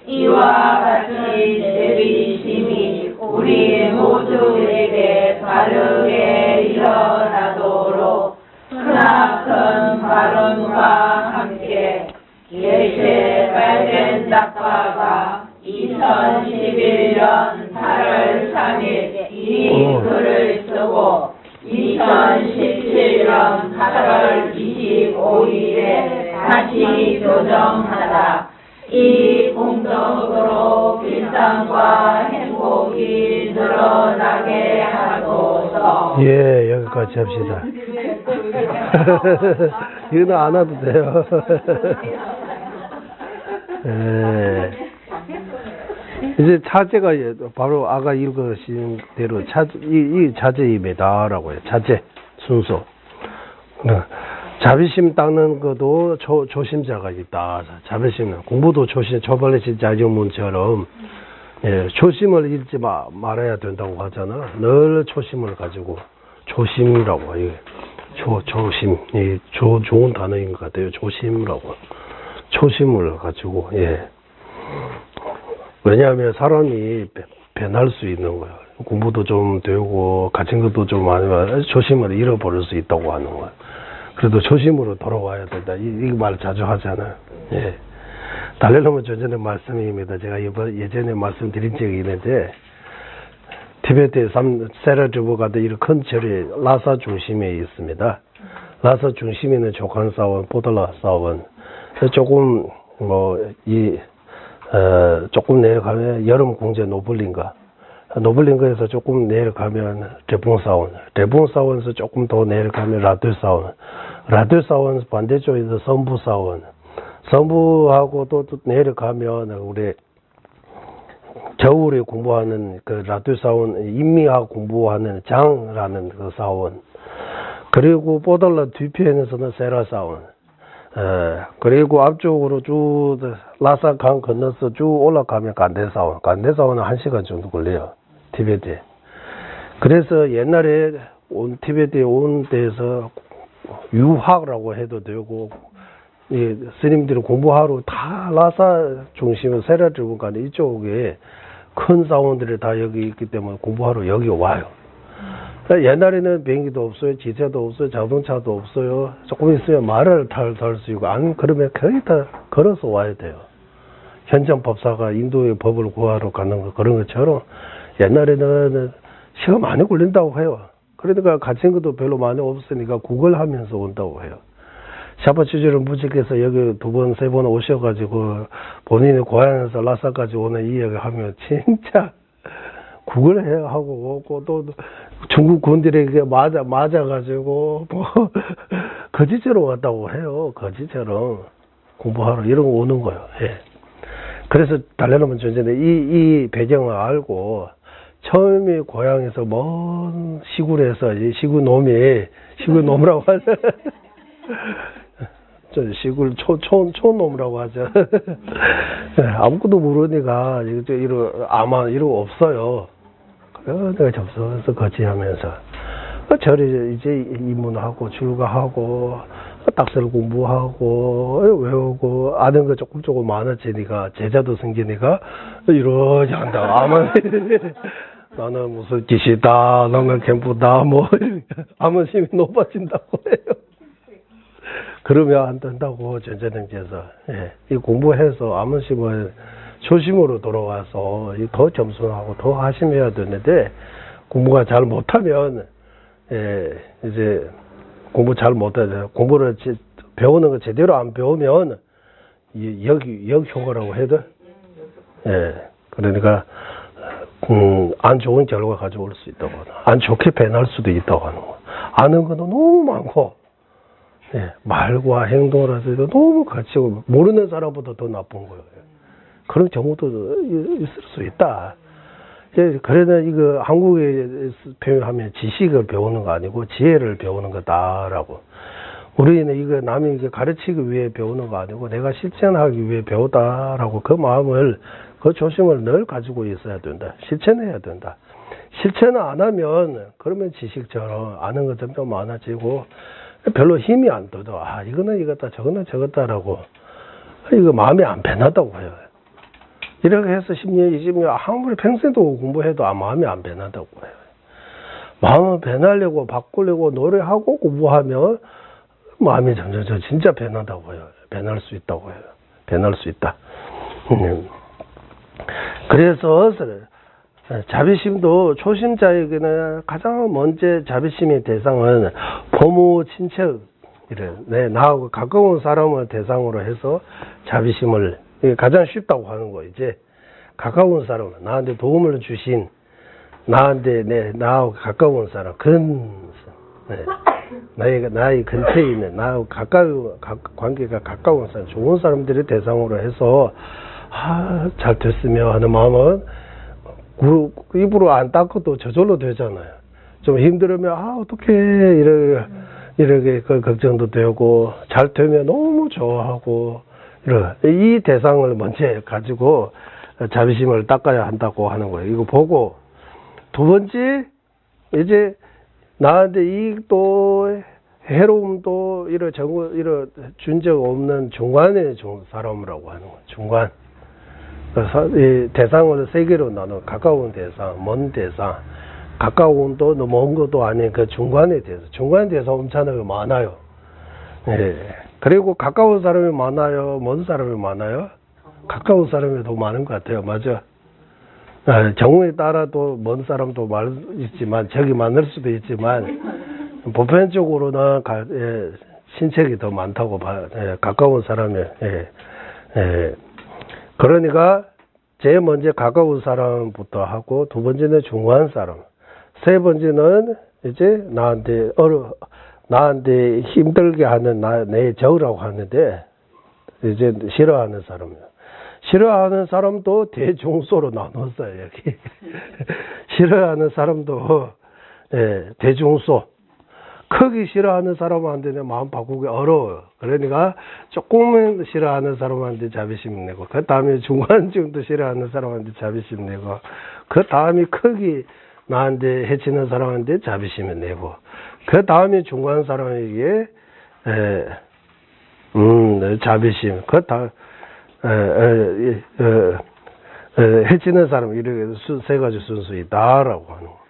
이와 같은 내리심이 우리 모두에게 바르게 일어나도록 크나큰 발언과 함께 예세 빨간 닭바가 2011년 8월 3일 이 글을 쓰고 2017년 8월 25일에 다시 교정하다. 이 공덕으로 일상과 행복이 늘어나게 하소서. 예, 여기까지 합시다. 이거는 안 와도 돼요. 예. 이제 차제가 바로 아까 읽으신 대로 이 차제입니다라고 해요. 차제 순서. 자비심 닦는 것도 조심자가 있다. 자비심 공부도 저번에 자유문처럼 예, 조심을 잃지 말아야 된다고 하잖아. 늘 조심을 가지고 조심이라고 해요. 조심 좋은 단어인 것 같아요. 조심이라고 초심을 가지고 예. 왜냐하면 사람이 변할 수 있는 거야. 공부도 좀 되고 가진 것도 좀 많으면 초심을 잃어버릴 수 있다고 하는 거야. 그래도 초심으로 돌아와야 된다. 이 말 자주 하잖아요. 예. 달렐로마 전전의 말씀입니다. 제가 예전에 말씀드린 적이 있는데 티베트의 세라주부가 이런 큰 절이 라사 중심에 있습니다. 라사 중심에는 조칸사원, 보달라 사원, 조금 조금 내려가면 여름 공제 노블린가에서 조금 내려가면 레봉사원에서 조금 더 내려가면 라들사원 반대쪽에서 성부하고 또 내려가면 우리 겨울에 공부하는 그 라들사원 인미학 공부하는 장라는 그 사원, 그리고 보달라 뒤편에서는 세라사원, 그리고 앞쪽으로 쭉 라사 강 건너서 쭉 올라가면 간대사원은 1시간 정도 걸려요. 티베트에. 그래서 옛날에 티베트에 온 데에서 유학이라고 해도 되고, 스님들이 공부하러 다 라사 중심은 세라주부간에 이쪽에 큰 사원들이 다 여기 있기 때문에 공부하러 여기 와요. 옛날에는 비행기도 없어요, 지체도 없어요, 자동차도 없어요. 조금 있으면 말을 탈 수 있고, 안 그러면 거의 다 걸어서 와야 돼요. 현장 법사가 인도의 법을 구하러 가는 거, 그런 것처럼 옛날에는 시간 많이 걸린다고 해요. 그러니까 가진 것도 별로 많이 없으니까 구걸하면서 온다고 해요. 샤바치주를 무직해서 여기 2번, 3번 오셔가지고 본인의 고향에서 라사까지 오는 이야기 하면 진짜 구걸해야 하고 오고 또 중국 군들에게 맞아가지고 뭐 거지처럼 왔다고 해요. 거지처럼. 공부하러 이런 거 오는 거예요. 예. 그래서 달래놈은 존재인데 이 배경을 알고 처음에 고향에서 먼 시골에서 이 시골놈이라고 하죠. 시골 촌놈이라고 하죠. 아무것도 모르니까 아마 이러고 없어요. 그래서 내가 접수해서 거치하면서 절에 이제 입문하고 출가하고 딱설 공부하고 외우고 아는 거 조금 많아지니까 제자도 생기니까 이러지 한다. 아마 나는 무슨 기시다, 나는 캠프다, 뭐 아무심이 높아진다고 해요. 그러면 안 된다고 전자등지에서 이 공부해서 아무심을 초심으로 돌아와서 더 겸손하고 더 하심해야 되는데 공부가 잘 못하면 이제 공부 잘 못해요. 공부를 배우는 거 제대로 안 배우면 역효과라고 해도 그러니까 안 좋은 결과 가져올 수 있다고 안 좋게 변할 수도 있다고 하는 거. 아는 것도 너무 많고 말과 행동을 해서 너무 거치고 모르는 사람보다 더 나쁜 거예요. 그런 경우도 있을 수 있다. 그래서 이거 한국에 표현하면 지식을 배우는 거 아니고 지혜를 배우는 거다라고. 우리는 이거 남이 이게 가르치기 위해 배우는 거 아니고 내가 실천하기 위해 배우다라고 그 마음을 그 조심을 늘 가지고 있어야 된다. 실천해야 된다. 실천을 안 하면 그러면 지식처럼 아는 것 점점 많아지고 별로 힘이 안 들어. 이거는 이거다 저거는 저거다라고 이거 마음이 안 변하다고 해요. 이렇게 해서 10년, 20년 아무리 평생도 공부해도 마음이 안 변한다고 해요. 마음을 변하려고 바꾸려고 노력하고 공부하면 마음이 점점 진짜 변한다고 해요. 변할 수 있다고 해요. 변할 수 있다. 그래서 자비심도 초심자에게는 가장 먼저 자비심의 대상은 부모, 친척, 나하고 가까운 사람을 대상으로 해서 자비심을 가장 쉽다고 하는 거. 이제 가까운 사람, 나한테 도움을 주신 나하고 가까운 사람, 나의 근처에 있는 나하고 관계가 가까운 사람, 좋은 사람들의 대상으로 해서 잘 됐으면 하는 마음은 입으로 안 닦아도 저절로 되잖아요. 좀 힘들으면 어떻게 이렇게 그 걱정도 되고 잘 되면 너무 좋아하고 이 대상을 먼저 가지고 자비심을 닦아야 한다고 하는 거예요. 이거 보고 두 번째 이제 나한테 이익도 해로움도 이런 준 적 없는 중간의 사람이라고 하는 거예요. 중간. 그래서 이 대상을 세 개로 나눠 가까운 대상, 먼 대상, 가까운도 먼 것도 아닌 그 중간의 대상. 중간의 대상 엄청나게 많아요. 그리고 가까운 사람이 많아요? 먼 사람이 많아요? 가까운 사람이 더 많은 것 같아요. 맞아. 경우에 따라도 먼 사람도 있지만, 적이 많을 수도 있지만, 보편적으로는 친척이 더 많다고 봐요. 가까운 사람이. 그러니까, 제일 먼저 가까운 사람부터 하고, 두 번째는 중요한 사람, 세 번째는 이제 나한테 힘들게 하는 내 적이라고 하는데, 이제 싫어하는 사람이요. 싫어하는 사람도 대중소로 나눴어요, 여기. 싫어하는 사람도, 대중소. 크게 싫어하는 사람한테는 마음 바꾸기 어려워요. 그러니까 조금은 싫어하는 사람한테 자비심 내고, 그 다음에 중간쯤도 싫어하는 사람한테 자비심 내고, 그 다음에 크게 나한테 해치는 사람한테 자비심을 내고, 그 다음에 중간 사람에게, 자비심, 해치는 사람, 이렇게 세 가지 순수이다라고 하는 거.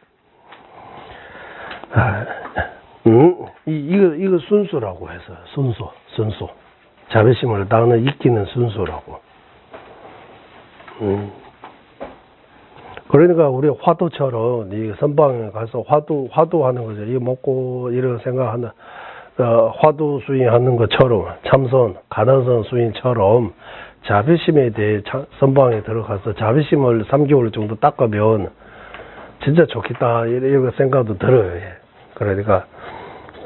이거 순수라고 해서, 순수. 자비심을 따는 익히는 순수라고. 그러니까 우리 화두처럼, 이 선방에 가서 화두하는 거죠. 이거 먹고, 이런 생각하는, 화두 수행하는 것처럼, 참선, 가능선 수행처럼, 자비심에 대해 선방에 들어가서 자비심을 3개월 정도 닦으면 진짜 좋겠다 이런 생각도 들어요. 그러니까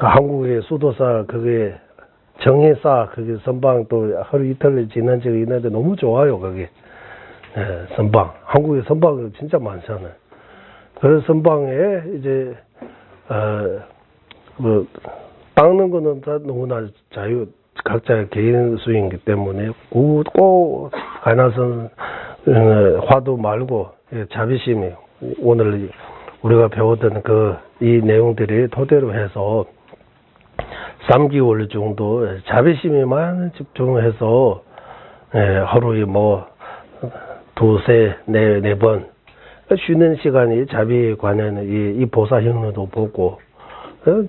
한국의 수도사 그게 정해사 그게 선방 또 하루 이틀 지난 적이 있는데 너무 좋아요 그게. 예, 선방. 한국에 선방이 진짜 많잖아요. 그래서 선방에 이제 뭐 닦는 거는 다 너무나 각자의 개인 수행이기 때문에 꼭 가나선 화도 말고 자비심이 오늘 우리가 배웠던 이 내용들이 토대로 해서 3개월 정도 자비심에만 집중해서 하루에 뭐 두세 네 번 쉬는 시간이 자비에 관한 이 보사 형로도 보고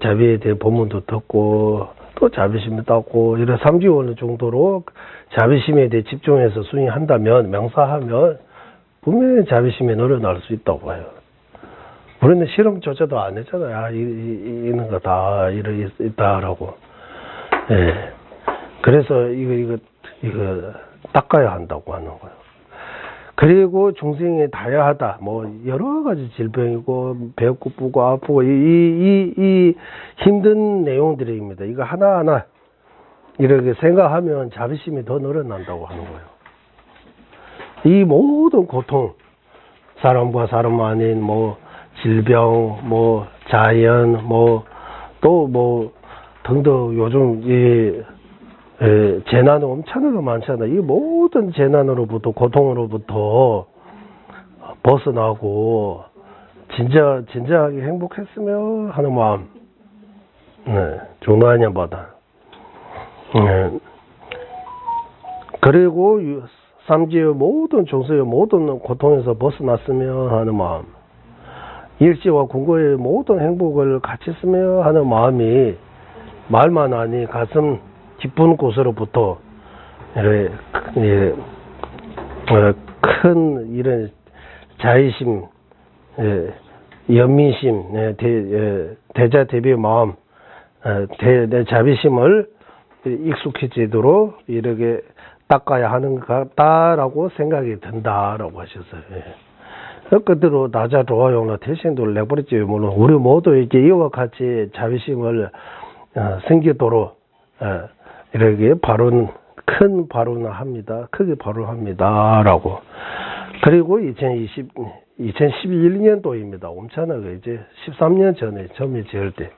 자비에 대해 본문도 듣고 또 자비심을 닦고 이런 3개월 정도로 자비심에 대해 집중해서 수행한다면 명사하면 분명히 자비심이 늘어날 수 있다고 봐요. 우리는 실험조차도 안 했잖아요. 아, 이런 거 다 있다라고. 예. 그래서 이거 닦아야 한다고 하는 거예요. 그리고 중생이 다야하다. 뭐 여러 가지 질병이고 배 고프고 아프고 이 힘든 내용들입니다. 이거 하나하나 이렇게 생각하면 자비심이 더 늘어난다고 하는 거예요. 이 모든 고통, 사람과 사람 아닌 뭐 질병, 뭐 자연, 또 등등 요즘 재난은 엄청나게 많잖아요. 이 모든 재난으로부터 고통으로부터 벗어나고 진짜하게 행복했으면 하는 마음. 네, 중요하냐 보다. 그리고 삼지의 모든 종소의 모든 고통에서 벗어났으면 하는 마음. 일지와 궁고의 모든 행복을 같이 쓰며 하는 마음이 말만 아니 가슴 깊은 곳으로부터 큰 이런 자의심, 연민심, 대자 대비의 마음, 자비심을 익숙해지도록 이렇게 닦아야 하는 것 같다라고 생각이 든다라고 하셨어요. 그대로 나자 좋아요나 대신도 내버렸지. 물론 우리 모두 이렇게 이와 같이 자비심을 생기도록 이렇게 큰 발언을 합니다. 크게 발언합니다라고. 그리고 2011년도입니다. 엄청나게 이제 13년 전에 처음에 지을 때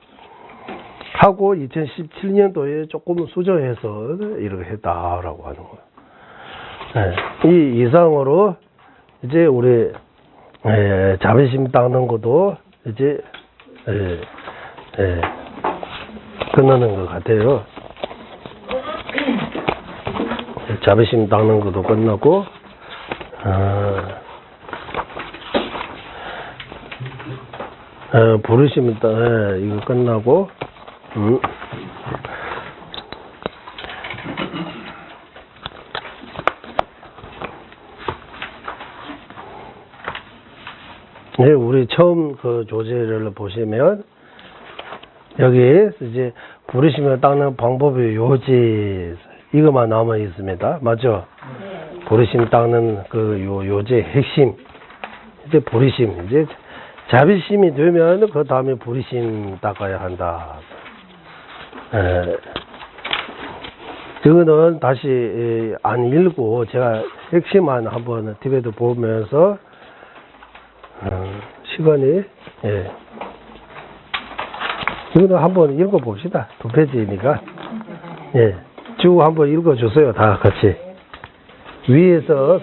하고 2017년도에 조금 수정해서 이렇게 했다라고 하는 거예요. 이 이상으로 이제 우리 자비심 닦는 것도 이제 끝나는 것 같아요. 자비심 닦는 것도 끝나고 부르심 이거 끝나고 네, 우리 처음 그 조제를 보시면 여기 이제 부르시면 닦는 방법의 요지 이것만 남아 있습니다. 맞죠? 부르심 닦는 그 요제 핵심 이제 부르심 이제 자비심이 되면 그 다음에 부르심 닦아야 한다. 이거는 다시 안 읽고 제가 핵심만 한번 TV에도 보면서 시간이 이거는 한번 읽어봅시다. 2페이지니까 쭉 한번 읽어주세요. 다 같이 위에서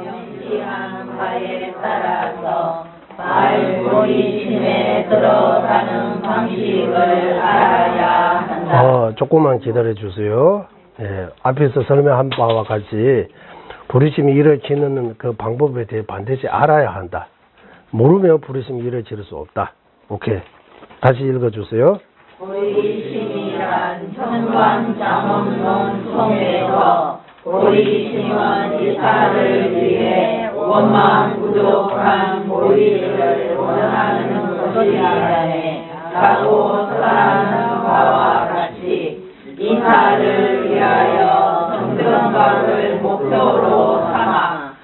명시한 바에 따라서 말보이심에 들어가는 방식을 알아야 한다. 조금만 기다려 주세요. 앞에서 설명한 바와 같이 부르심이 일으키는 그 방법에 대해 반드시 알아야 한다. 모르면 부르심이 일으킬 수 없다. 오케이. 다시 읽어주세요. 보이심이란 현관장엄론 속에서 보이심은 이타를 위해 원망 부족한 보이를 원하는 것이라네 라고 설하는 바와 같이 이타를 위하여 정정각을 목표로 삼아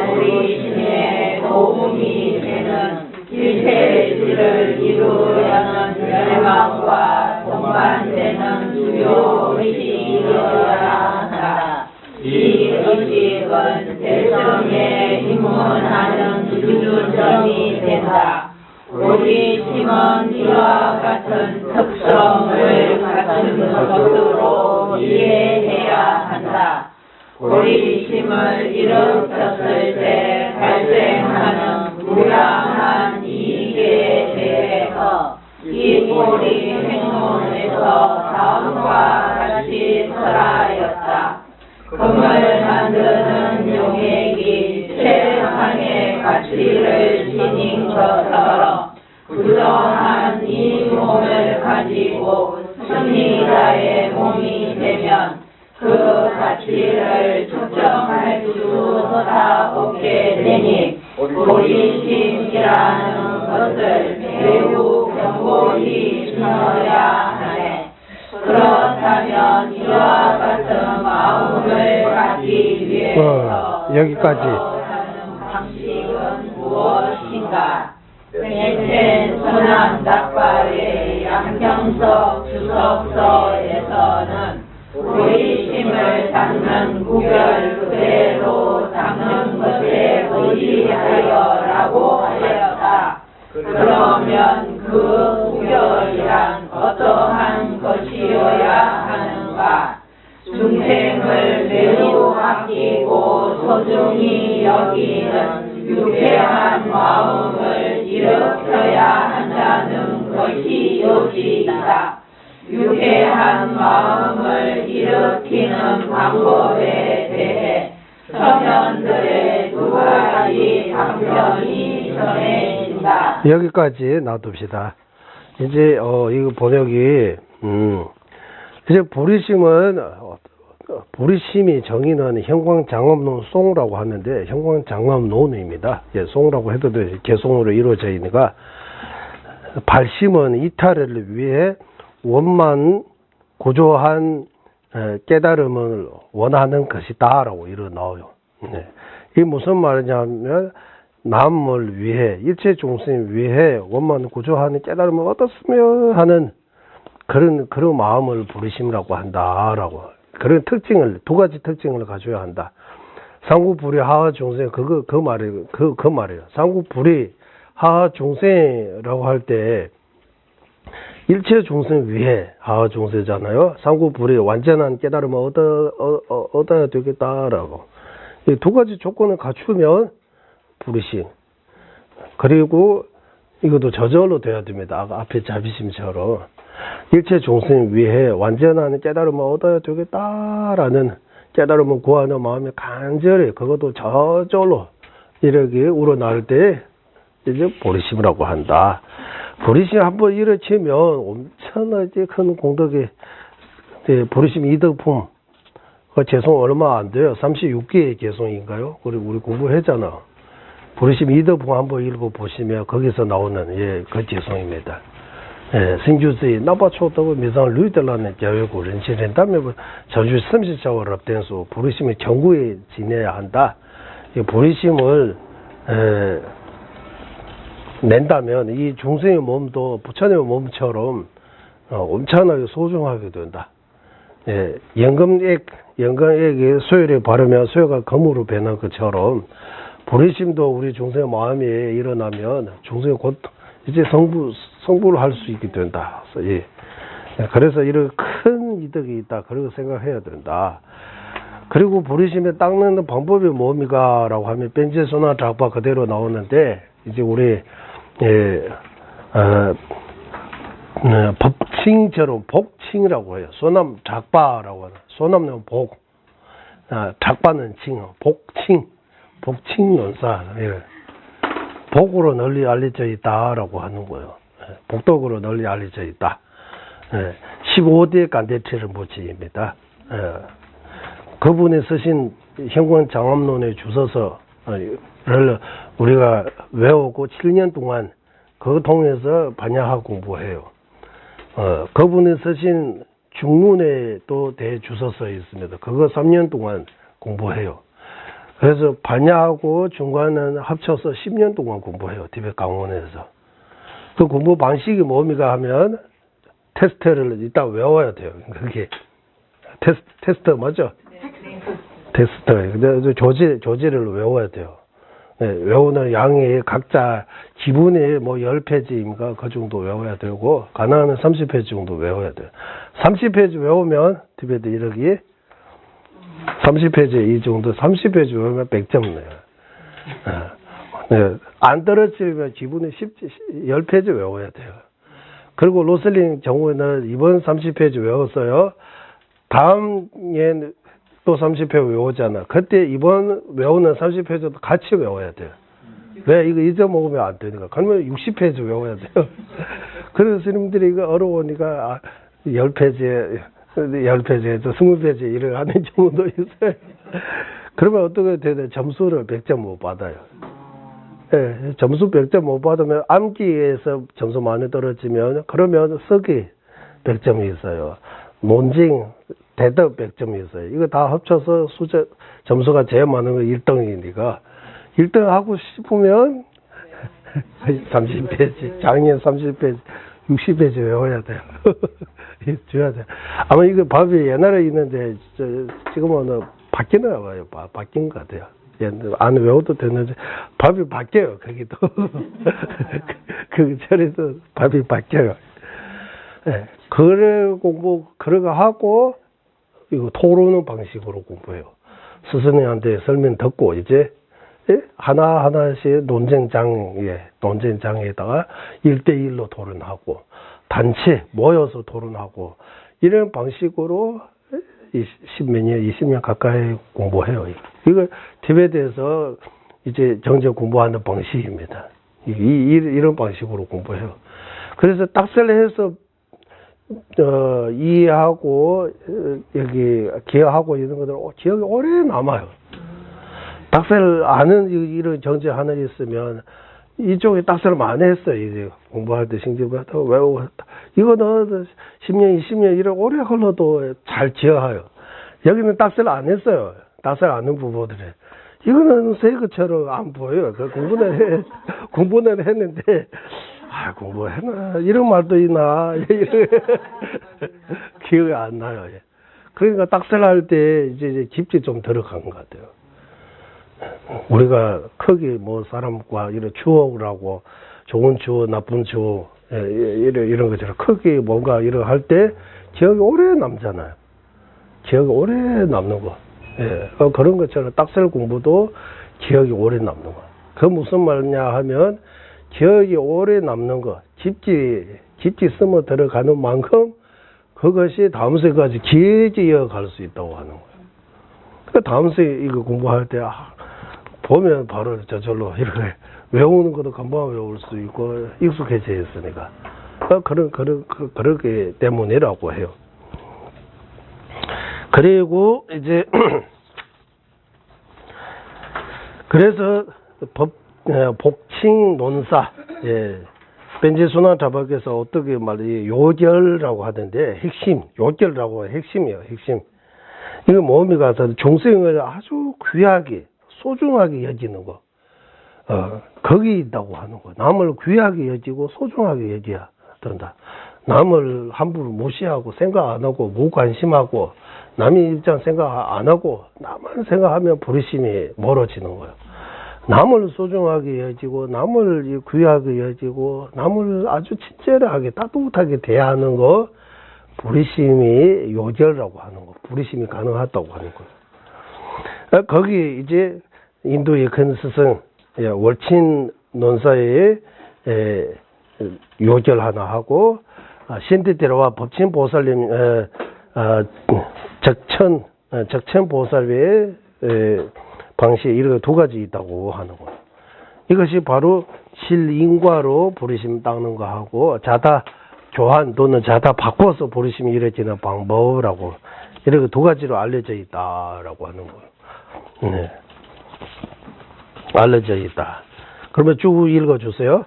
보이심에 도움이 되는 일체질을 이루려는 열망과 동반되는 주요 의식이어야 한다. 이 의식은 대성에 입문하는 기준점이 된다. 우리 심은 이와 같은 특성을 갖춘 것으로 이해해야 한다. 우리 심을 일으켰을 때 발생하는 불량한 이익에 대해서 이 우리 행론에서 다음과 같이 설하였다. 금을 만드는 용액이 최상의 가치를 지닌 것처럼 부정한 이 몸을 가지고 승리자의 몸이 되면 그 가치를 측정할 수가 없게 되니 보리심이라는 것을 매우 견고히 지녀야 하네. 그렇다면 이와 같은 마음을 갖기 위해서 여기까지. 하는 방식은 무엇인가? 백chen 선한 닭발의 양평석 주석서에서는 보리심을 닦는 구별 그대로 닦는 것에 의지하여라고 하였다. 그러면 그 구별이란 어떠한 것이어야 하는가? 중생을 매우 아끼고 소중히 여기는 유쾌한 마음을 일으켜야 한다는 것이 요지이다. 유쾌한 마음을 일으키는 방법에 대해 서면들의 두 가지 답변이 전해진다. 여기까지 놔둡시다. 이제 이거 번역이 이제 보리심이 정의는 형광장엄론 송라고 하는데 형광장엄론입니다. 예, 송라고 해도 개송으로 이루어져 있으니까 발심은 이탈을 위해 원만 고조한 깨달음을 원하는 것이다라고 이러 나와요. 네. 이게 무슨 말이냐면 남을 위해 일체 중생을 위해 원만 고조하는 깨달음을 얻었으면 하는 그런 마음을 보리심이라고 한다라고. 그런 특징을 두 가지 특징을 가져야 한다. 상구불이 하하 중생 그 말이에요. 상구불이 하하 중생이라고 할 때 일체 중생 위해 하하 중생잖아요. 상구불이 완전한 깨달음을 얻어야 되겠다라고. 이 두 가지 조건을 갖추면 불이심. 그리고 이것도 저절로 돼야 됩니다. 아까 앞에 자비심처럼 일체 중생 위해 완전한 깨달음을 얻어야 되겠다라는 깨달음을 구하는 마음이 간절히 그것도 저절로 이렇게 우러날 때 이제 보리심이라고 한다. 보리심 한번 일으키면 엄청나게 큰 공덕이 보리심 이덕품 그 개송 얼마 안 돼요. 36개의 개송인가요? 우리 공부했잖아. 보리심 이덕품 한번 읽어보시면 거기서 나오는 그 개송입니다. 生就自己哪怕错到没上绿的了呢，教育国人现在他们자주 섬시자와 랍된소 보리심의 경고에 지내야 한다. 이 보리심을 낸다면 이 중생의 몸도 부처님의 몸처럼 엄청나게 소중하게 된다. 연금액의 소열에 바르면 소열가 검으로 변한 것처럼 보리심도 우리 중생의 마음에 일어나면 중생의 곧 이제 성불을 할 수 있게 된다. 그래서 이런 큰 이득이 있다. 그렇게 생각해야 된다. 그리고 보리심에 닦는 방법이 뭡니까라고 하면 벤제소나 작바 그대로 나오는데 이제 우리 법칭처럼 복칭이라고 해요. 소남 작바라고 하는 소남은 복, 작바는 칭, 복칭 논사. 복으로 널리 알려져 있다라고 하는 거예요. 복덕으로 널리 알려져 있다. 15대 간대체를 모치입니다. 그분이 쓰신 형광장엄론의 주서서를 우리가 외우고 7년 동안 그 통해서 반야하 공부해요. 그분이 쓰신 중문에 또 대주서서 있습니다. 그거 3년 동안 공부해요. 그래서 반야하고 중간은 합쳐서 10년 동안 공부해요. 티베트 강원에서. 그 공부 방식이 뭡니까 하면 테스트를 이따 외워야 돼요. 그게 테스트 맞죠? 테스트. 근데 조지를 외워야 돼요. 네, 외우는 양이 각자 기본이 뭐 10페이지인가 그 정도 외워야 되고, 가능하면 30페이지 정도 외워야 돼요. 30페이지 외우면 디베트 1억이 30페이지 이 정도 30페이지 외우면 100점 내요. 네, 안 떨어지면 기본이 10페이지 외워야 돼요. 그리고 로슬링 경우에는 이번 30페이지 외웠어요. 다음에 또 30페이지 외우잖아. 그때 이번 외우는 30페이지도 같이 외워야 돼요. 왜? 이거 잊어먹으면 안 되니까. 그러면 60페이지 외워야 돼요. 그래서 스님들이 이거 어려우니까 10페이지에 20페이지 일을 하는 경우도 있어요. 그러면 어떻게 되냐? 점수를 100점 못 받아요. 네, 점수 100점 못 받으면 암기에서 점수 많이 떨어지면 그러면 쓰기 100점이 있어요. 논증, 대답 100점이 있어요. 이거 다 합쳐서 점수가 제일 많은 거 1등이니까 1등 하고 싶으면 30페이지, 작년 30페이지, 60페이지 외워야 돼요. 줘야 돼요. 아마 이거 법이 옛날에 있는데 지금은 바뀌나 봐요. 바뀐 것 같아요. 안 외워도 되는데 법이 바뀌어요. 거기도 그 절에서 법이 바뀌어요. 네. 그러고 하고 이거 토론 방식으로 공부해요. 스승님한테 설명 듣고 이제 하나하나씩 논쟁장에다가 1대1로 토론하고 단체 모여서 토론하고 이런 방식으로 10몇 년, 20년 가까이 공부해요. 이거 티베트에서 이제 정제 공부하는 방식입니다. 이런 방식으로 공부해요. 그래서 딱셀 해서 이해하고 여기 기억하고 이런 것들 기억이 오래 남아요. 딱셀 아는 이런 정제 하나 있으면 이쪽에 딱셀을 많이 했어요. 이제 공부할 때 신경부터 외우고 이거는 10년, 20년 이렇게 오래 흘러도 잘 기억해요. 여기는 딱셀 안 했어요. 딱셀 아는 부분들에. 이거는 새것처럼 안 보여요. 그 공부는 했는데, 공부했나? 이런 말도 있나? 기억이 안 나요. 그러니까 딱셀 할 때 이제 깊이 좀 들어간 것 같아요. 우리가 크게 뭐 사람과 이런 추억을 하고, 좋은 추억, 나쁜 추억, 이런 것처럼 크게 뭔가 이런 할 때 기억이 오래 남잖아요. 기억이 오래 남는 거. 예, 그런 것처럼 딱셀 공부도 기억이 오래 남는 거. 그 무슨 말이냐 하면 기억이 오래 남는 거. 깊이 스며 들어가는 만큼 그것이 다음 세까지 길게 이어갈 수 있다고 하는 거예요. 그러니까 다음 세 이거 공부할 때 보면 바로 저절로 이렇게 외우는 것도 금방 외울 수 있고 익숙해져 있으니까 그렇기 때문이라고 해요. 그리고 이제 그래서 복칭 논사, 벤제수나 자박에서 어떻게 말이 요결이라고 하던데 요결이라고 핵심이에요. 핵심. 이거 몸이 가서 중생을 아주 귀하게 소중하게 여기는 거. 거기 있다고 하는 거. 남을 귀하게 여기고 소중하게 여겨야 된다. 남을 함부로 무시하고 생각 안 하고 무관심하고 남의 입장 생각 안 하고 나만 생각하면 불의심이 멀어지는 거예요. 남을 소중하게 여기고 남을 귀하게 여기고 남을 아주 친절하게 따뜻하게 대하는 거 불의심이 요절이라고 하는 거. 불의심이 가능하다고 하는 거예요. 거기 이제 인도의 큰 스승 월친 논사의 요절 하나 하고 신티테라와 법친 보살님 적천 보살의 방식 이런 두 가지 있다고 하는 거예요. 이것이 바로 실인과로 부르심 닦는 거 하고 자다 교환 또는 자다 바꿔서 부르심이 이루어지는 방법이라고 이렇게 두 가지로 알려져 있다라고 하는 거예요. 네. 알려져 있다. 그러면 쭉 읽어주세요.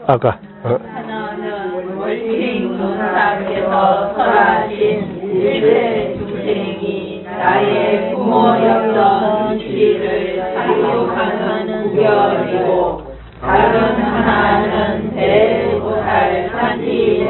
아까 하나는 월칭 논사께서 설하신 일대 중생이 나의 부모였던 지를 사용하는 구별이고 다른 하나는 대보살 산지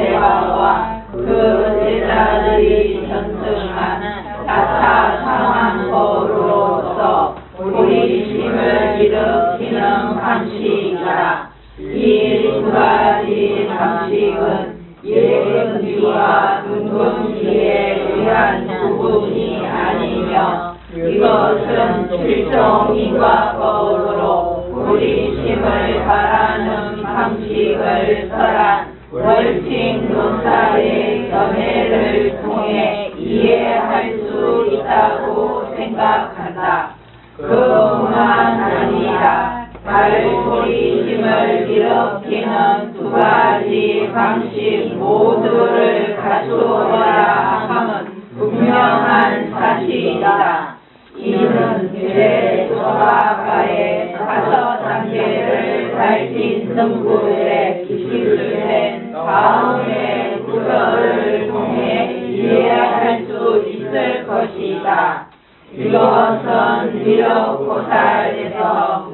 선지와 눈금지에 의한 부분이 아니며 이것은 실종 인과법으로 우리심을 바라는 방식을 설한 월칭 논사의 견해를 통해 이해할 수 있다고 생각한다. 그뿐만 아니라 말소리심을 일으키는 두 가지 방식 모두를 갖추어야 함은 분명한 사실이다. 이는 제 조화가의 5단계를 밝힌 등불에 기술된 다음의 구절을 통해 이해할 수 있을 것이다. 이것은 미륵보살에서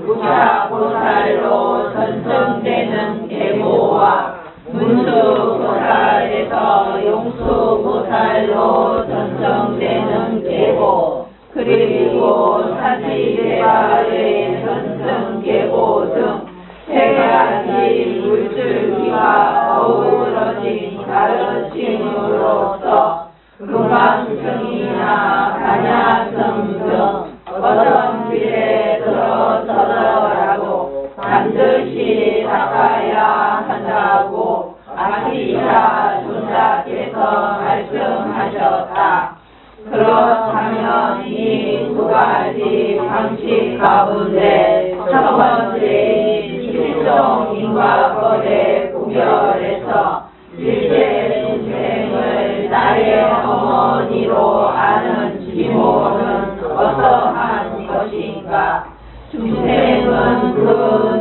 무차보살로 전승되는 계보와 문수보살에서 용수보살로 전승되는 계보, 그리고 사지대발의 전승 계보 등 세 가지 물줄기가 어우러진 가르침으로서 금강승이나 반야승 등 어떤 길에 들어서더라도 반드시 닦아야 한다고 아시자 조사께서 말씀하셨다. 그렇다면 이 두 가지 방식 가운데 첫 번째인 실종 인과법에 구별해서 일체 중생을 나의 어머니로 아는 지모는 어떠한 것인가? 중생은 그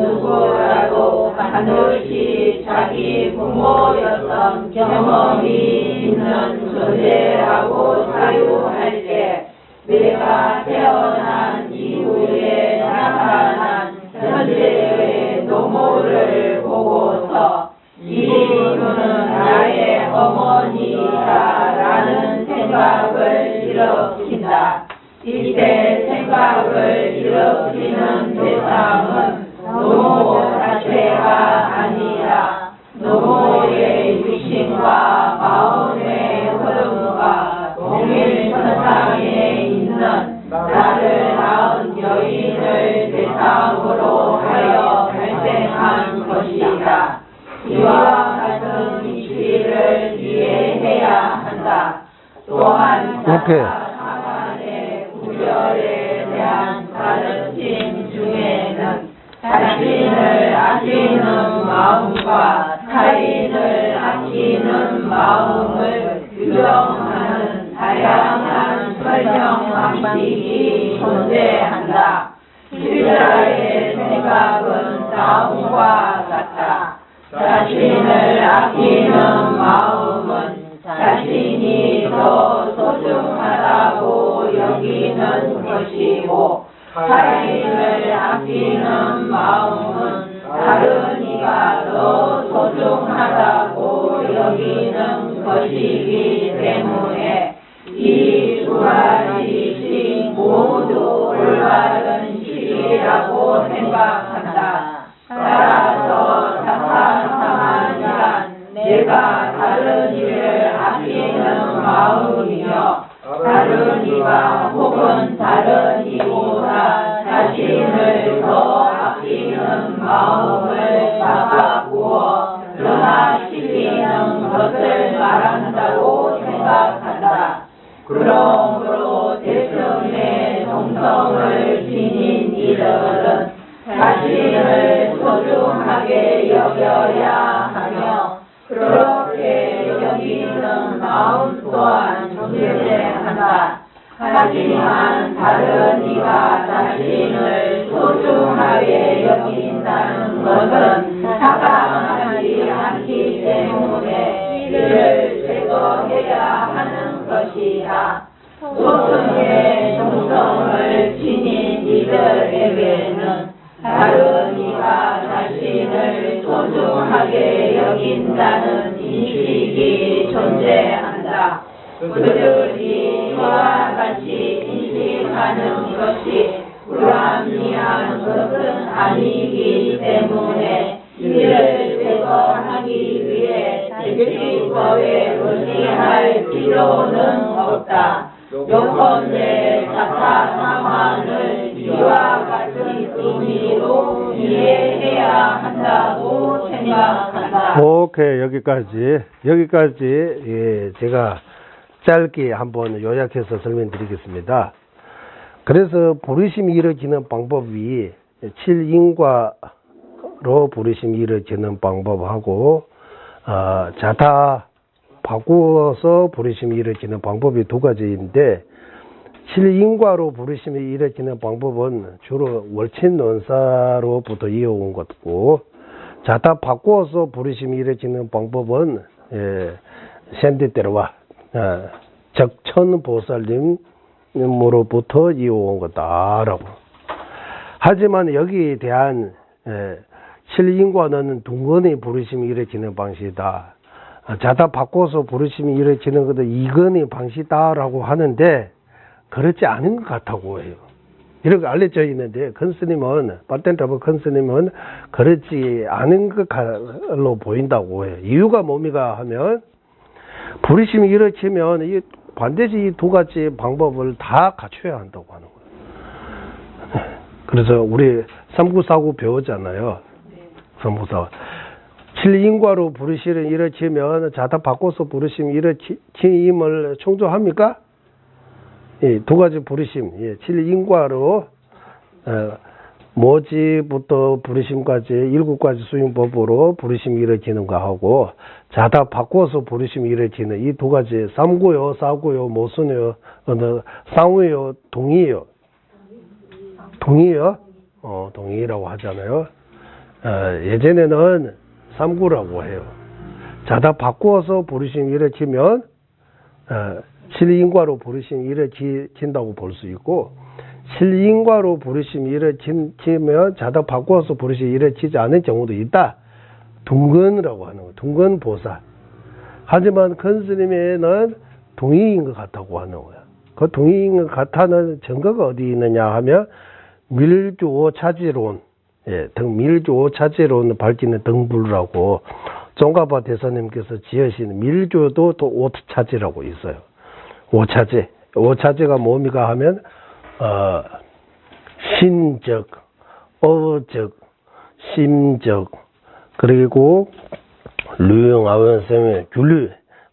누구라도 반드시 자기 부모였던 경험이 있는 존재라고 사유할 때 내가 태어난 이후에 나타난 현재의 노모를 보고서 이분은 나의 어머니다라는 생각을 일으킨다. 이때 생각을 일으키는 대상은 노모 자체가 아니라 노모의 육신과 마음의 흐름과 동일선상에 있는 나를 낳은 여인을 대상으로 하여 발생한 것이다. 이와 같은 이치를 이해해야 한다. 또한 사만의 구별에 대한 가르침 중에는 자신을 아끼는 마음과 타인을 아끼는 마음을 규정하는 다양한 설명 방식이 존재한다. 필자의 생각은 다음과 같다. 자신을 아끼는 마음은 자신이 더 소중하다고 여기는 것이고, 타인을 아끼는 마음은 다른 이가 더 소중하다고 여기는 것이기 때문에 이 두 가지씩 모두 올바른 시기라고 생각한다. 따라서 사사사만이란 내가 다른 이를 아끼는 마음이며 다른 이가 혹은 다른 이보다 자신을 더 아끼는 마음을 바꾸어 변화시키는 것을 말한다고 생각한다. 그러므로 대승의 정성을 지닌 이들은 자신을 소중하게 여겨야 하며 그렇게 여기는 마음 또한 존재한다. 하지만 다른 이가 자신을 소중하게 여긴다는 것은 타당하지 않기 때문에 이를 제거해야 하는 것이다. 소승의 정성을 지닌 이들에게는 다른 이가 자신을 소중하게 여긴다는 인식이 존재한다. 그들이 이와 같이 인식하는 것이 불합리한 것은 아니기 때문에 이를 제거하기 위해 예수법에 의지할 필요는 없다. 요컨대 자타 상황을 이와 같은 의미로 이해해야 한다고 생각한다. 오케이, 여기까지 예, 제가 짧게 한번 요약해서 설명드리겠습니다. 그래서 부르심이 이루어지는 방법이 7인과로 부르심이 이루어지는 방법하고 자타 바꾸어서 부르심이 이루어지는 방법이 두 가지인데 7인과로 부르심이 이루어지는 방법은 주로 월친논사로부터 이어온 것고 자타 바꾸어서 부르심이 이루어지는 방법은 샌디테르와 적천보살님으로부터 이어온 거다라고. 하지만 여기에 대한 7인과는 둥건히 부르심이 이루어지는 방식이다. 자다 바꿔서 부르심이 이루어지는 것도 이건희 방식이다라고 하는데 그렇지 않은 것 같다고 해요. 이렇게 알려져 있는데 큰스님은 바텐터브 큰스님은 그렇지 않은 것로 보인다고 해요. 이유가 뭡니까 하면 부르심이 이루어지면 이 반드시 이 두 가지 방법을 다 갖춰야 한다고 하는 거예요. 그래서 우리 3949 배우잖아요. 3949. 7인과로 부르심이 이루어지면 자다 바꿔서 부르심이 이루어짐을 청조합니까? 예, 두 가지 부르심, 7인과로 모지부터 부르심까지 7가지 수행법으로 부르심이 이루어지는 거하고 자다 바꿔서 부르심이 이루어지는 이 두 가지 삼구요, 사구요, 모순요, 상우요, 동의요. 동의요? 동의라고 하잖아요. 예전에는 삼구라고 해요. 자다 바꾸어서 부르심이 이루어지면 7인과로 부르심이 이루어진다고 볼 수 있고 7인과로 부르심이 이루어지면 자다 바꾸어서 부르심이 이루어지지 않은 경우도 있다. 둥근이라고 하는 거예요. 둥근보살. 하지만 큰스님에는 동의인 것 같다고 하는 거예요. 그 동의인 것 같다는 증거가 어디 있느냐 하면 밀주오차지론, 밀주오차지론을 밝히는 등불이라고 종가바 대사님께서 지으신 밀주도 또 오차지라고 있어요. 오차지. 오차지가 뭡니까 하면 신적, 어적, 심적, 그리고 류영아원쌤의 귤류,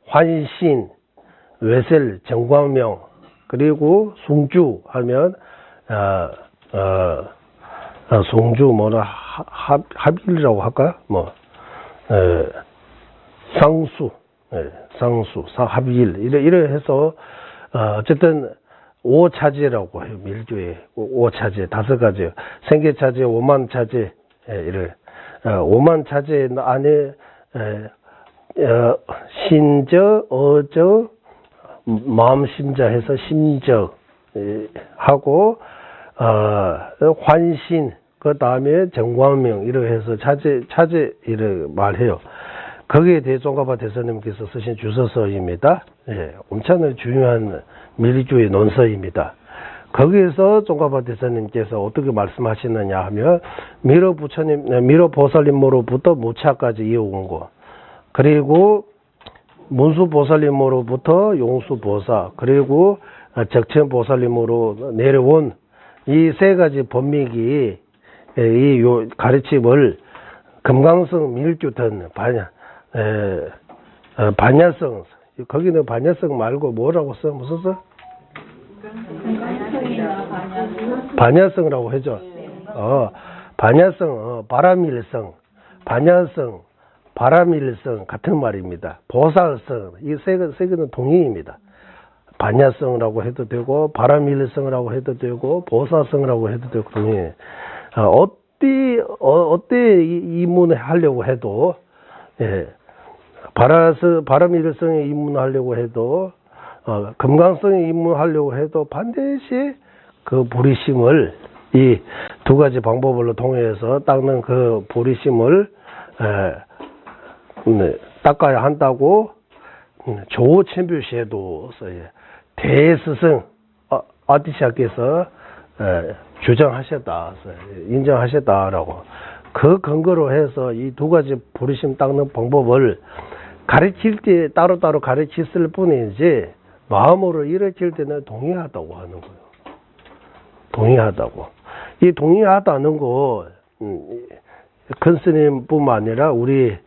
환신, 외셀, 정광명, 그리고 숭주 하면 숭주 뭐라 합일이라고 할까? 상수, 상수, 합일 이래 해서 어쨌든 오차제라고 해요. 밀주에 오차제 5가지, 생계차제, 오만차제 이래. 오만차제 안에 신적, 어적, 마음심자 해서 심적 하고 환신, 그 다음에 정광명 이렇게 해서 차제 이렇게 말해요. 거기에 대해 종가바 대사님께서 쓰신 주서서입니다. 엄청나게 중요한 밀주의 논서입니다. 거기에서 종가바 대사님께서 어떻게 말씀하시느냐 하면 미러 보살님으로부터 무차까지 이어온 거, 그리고 문수 보살님으로부터 용수 보사, 그리고 적천 보살님으로 내려온 이 3가지 법맥이 이 가르침을 금강성 밀주든 반야성, 거기는 반야성 말고 뭐라고 써? 무슨 써? 반야성이라고 하죠. 반야성, 바람일성, 반야성, 바람일성 같은 말입니다. 보살성, 이 세 개는 동의입니다. 반야성이라고 해도 되고 바람일성이라고 해도 되고 보살성이라고 해도 되고 동의. 어때 이문을 하려고 해도 바람일성에 입문하려고 해도 금강성에 입문하려고 해도 반드시 그 부리심을 이 2가지 방법으로 통해서 닦는 그 부리심을 닦아야 한다고 조천뷰시에도 대스승 아디샤께서 주장하셨다, 인정하셨다라고. 그 근거로 해서 이 2가지 부리심 닦는 방법을 가르칠 때 따로따로 가르쳤을 뿐이지 마음으로 이루어질 때는 동의하다고 하는 거예요. 동의하다고. 이 동의하다는 거 큰 스님뿐만 아니라 우리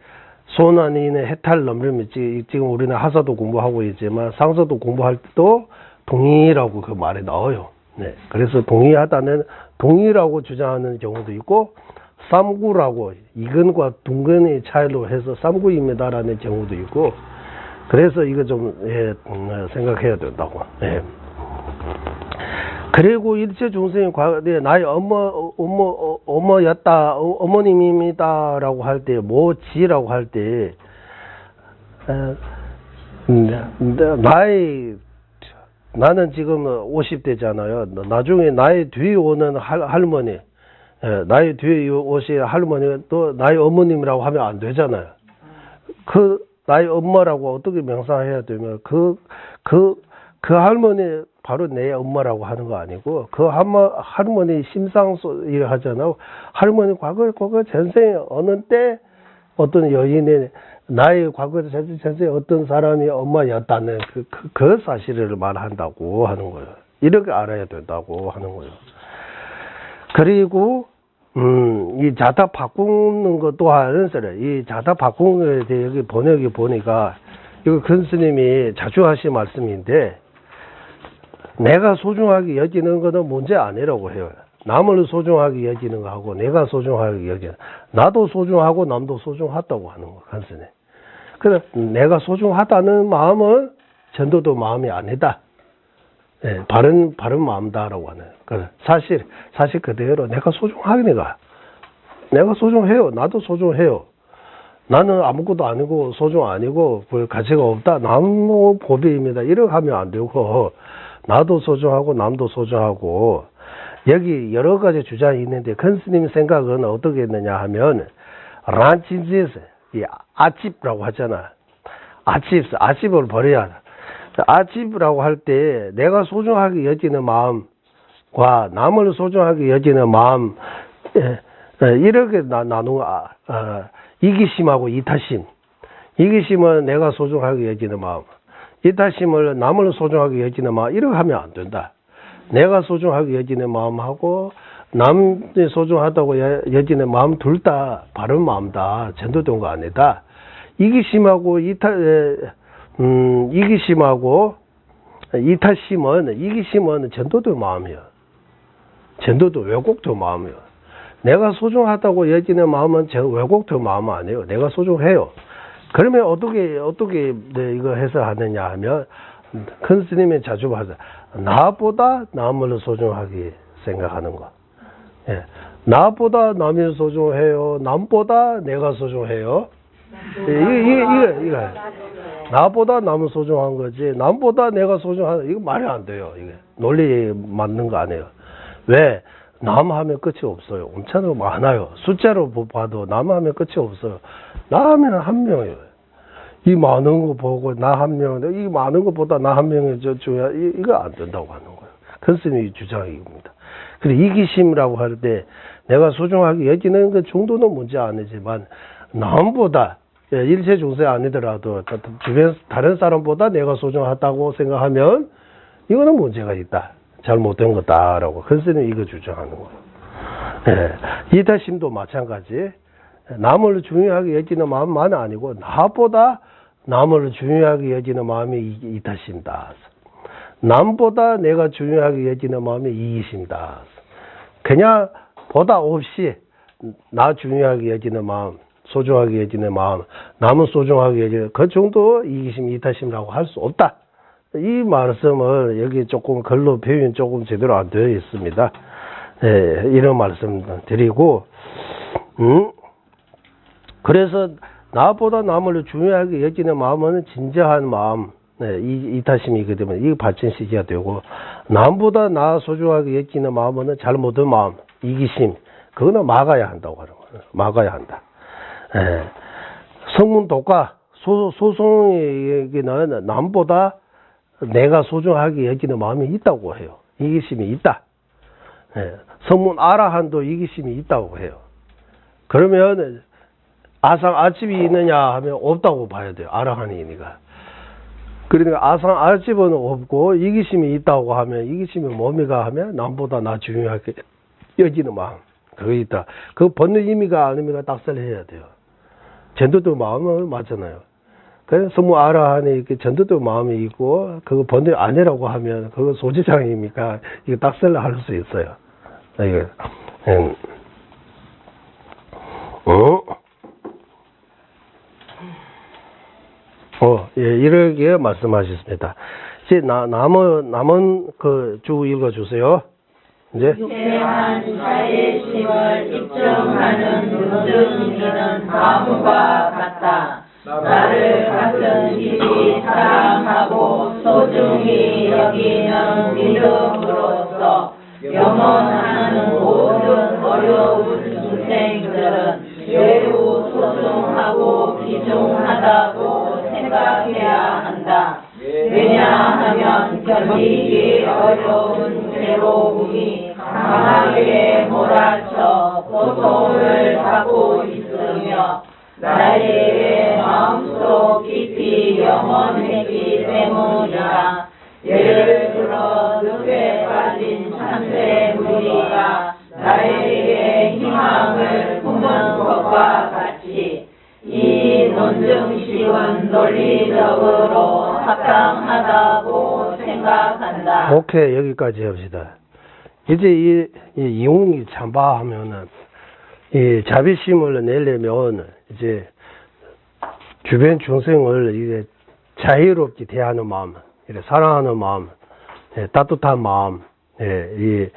소난인의 해탈 넘으면 지금 우리는 하사도 공부하고 있지만 상사도 공부할 때도 동의라고 그 말에 나와요. 네. 그래서 동의하다는 동의라고 주장하는 경우도 있고 삼구라고 이근과 둥근의 차이로 해서 삼구입니다라는 경우도 있고 그래서 이거 좀 생각해야 된다고. 예. 그리고 일체 중생이 나의 어머였다, 어머님입니다라고 할 때, 뭐지라고 할 때, 나는 지금 50대잖아요. 나중에 나의 뒤에 오는 할머니, 나의 뒤에 오실 할머니가 또 나의 어머님이라고 하면 안 되잖아요. 그 나의 엄마라고 어떻게 명사해야 되면 그 할머니 바로 내 엄마라고 하는 거 아니고 그 할머니 심상소 하잖아요. 할머니 과거 전생에 어느 때 어떤 여인의 나의 과거 전생에 어떤 사람이 엄마였다는 그 사실을 말한다고 하는 거예요. 이렇게 알아야 된다고 하는 거예요. 그리고 이 자타 바꾸는 것 또한 이 자타 바꾸는 것에 대해 여기 번역이 보니까 이거 큰 스님이 자주 하신 말씀인데 내가 소중하게 여기는 것은 문제 아니라고 해요. 남을 소중하게 여기는 거하고 내가 소중하게 여기는 나도 소중하고 남도 소중하다고 하는 거 큰 스님. 그래서 내가 소중하다는 마음은 전도도 마음이 아니다. 네, 바른 마음다라고 하는. 그래 사실 그대로 내가 소중하게 내가 소중해요. 나도 소중해요. 나는 아무것도 아니고 소중 아니고 별 가치가 없다. 나무 보배입니다. 이렇게 하면 안 되고 나도 소중하고 남도 소중하고 여기 여러 가지 주장이 있는데 큰 스님 생각은 어떻게 했느냐 하면 란친지에서 이 아집이라고 하잖아. 아집을 버려야 한다. 아집이라고 할 때 내가 소중하게 여기는 마음과 남을 소중하게 여기는 마음 이렇게 나누어 이기심하고 이타심. 이기심은 내가 소중하게 여기는 마음. 이타심을 남을 소중하게 여기는 마음. 이렇게 하면 안 된다. 내가 소중하게 여기는 마음하고 남이 소중하다고 여기는 마음 둘 다 바른 마음다. 전도된 거 아니다. 이기심하고 이기심은 전도된 마음이야. 전도도 왜곡된 마음이야. 내가 소중하다고 여기는 마음은 왜곡된 마음 아니에요. 내가 소중해요. 그러면 어떻게 이거 해석하느냐 하면 큰 스님이 자주 하죠. 나보다 남을 소중하게 생각하는 거. 예. 나보다 남이 소중해요. 남보다 내가 소중해요. 이거 나보다 남은 소중한 거지. 남보다 내가 소중한 이거 말이 안 돼요. 이게 논리 맞는 거 아니에요. 왜? 남 하면 끝이 없어요. 엄청 많아요. 숫자로 봐도 남 하면 끝이 없어요. 나 하면 한 명이에요. 이 많은 거 보고 나 한 명, 이 많은 것보다 나 한 명이 줘야 이거 안 된다고 하는 거예요. 큰 스님이 주장입니다. 그리고 이기심이라고 할 때 내가 소중하게 여기는 그 정도는 문제 아니지만 남보다 일체 중생 아니더라도 주변 다른 사람보다 내가 소중하다고 생각하면 이거는 문제가 있다. 잘못된 거다라고 큰 스님이 이거 주장하는 거예요. 예. 이타심도 마찬가지. 남을 중요하게 여기는 마음만 아니고 나보다 남을 중요하게 여기는 마음이 이타심이다. 남보다 내가 중요하게 여기는 마음이 이기심이다. 그냥 보다 없이 나 중요하게 여기는 마음, 소중하게 여기는 마음, 남은 소중하게 여기는 그 정도 이기심, 이타심이라고 할 수 없다. 이 말씀을 여기 조금 글로 표현 조금 제대로 안 되어 있습니다. 예, 이런 말씀 드리고, 그래서 나보다 남을 중요하게 여기는 마음은 진정한 마음, 네, 이타심이기 때문에 이거 발전시켜야 되고, 남보다 나 소중하게 여기는 마음은 잘못된 마음, 이기심, 그거는 막아야 한다고 하는 거예요. 막아야 한다. 예. 성문 독과 소송에게는 남보다 내가 소중하게 여기는 마음이 있다고 해요. 이기심이 있다. 예. 성문 아라한도 이기심이 있다고 해요. 그러면 아상아집이 있느냐 하면 없다고 봐야 돼요. 아라한이니까. 그러니까 아상아집은 없고 이기심이 있다고 하면 이기심이 뭡니까 하면 남보다 나 중요하게 여기는 마음. 그거 있다. 그 번뇌 의미가 아닙니까? 딱설을 해야 돼요. 전도도 마음은 맞잖아요. 그래서 성무 아라한에 이렇게 전도도 마음이 있고 그거 번뇌 아니라고 하면 그거 소지장입니까? 이거 딱설을 할 수 있어요. 이거 예, 이렇게 말씀하셨습니다. 이제 남은 그 주 읽어주세요. 이제. 유쾌한 자의 심을 입증하는 눈등이는 다음과 같다. 나를 같은 깊이 사랑하고 소중히 여기는 믿음으로써 영원하는 모든 어려운 인생들은 매우 소중하고 귀중하다고 생각해야 한다. 왜냐하면 견디기 어려운 괴로움이 강하게 몰아쳐 고통을 받고 있으며 나에게 마음속 깊이 영원했기 때문이다. 예를 들어 늪에 빠진 참새 무리가 나에게 희망을 품은 것과 같이 이 논증식은 논리적으로 합당하다고 생각한다. 오케이, 여기까지 합시다. 이제 이 이용이 참바하면은 이 자비심을 내려면 이제 주변 중생을 이제 자유롭게 대하는 마음, 이렇게 사랑하는 마음, 따뜻한 마음, 이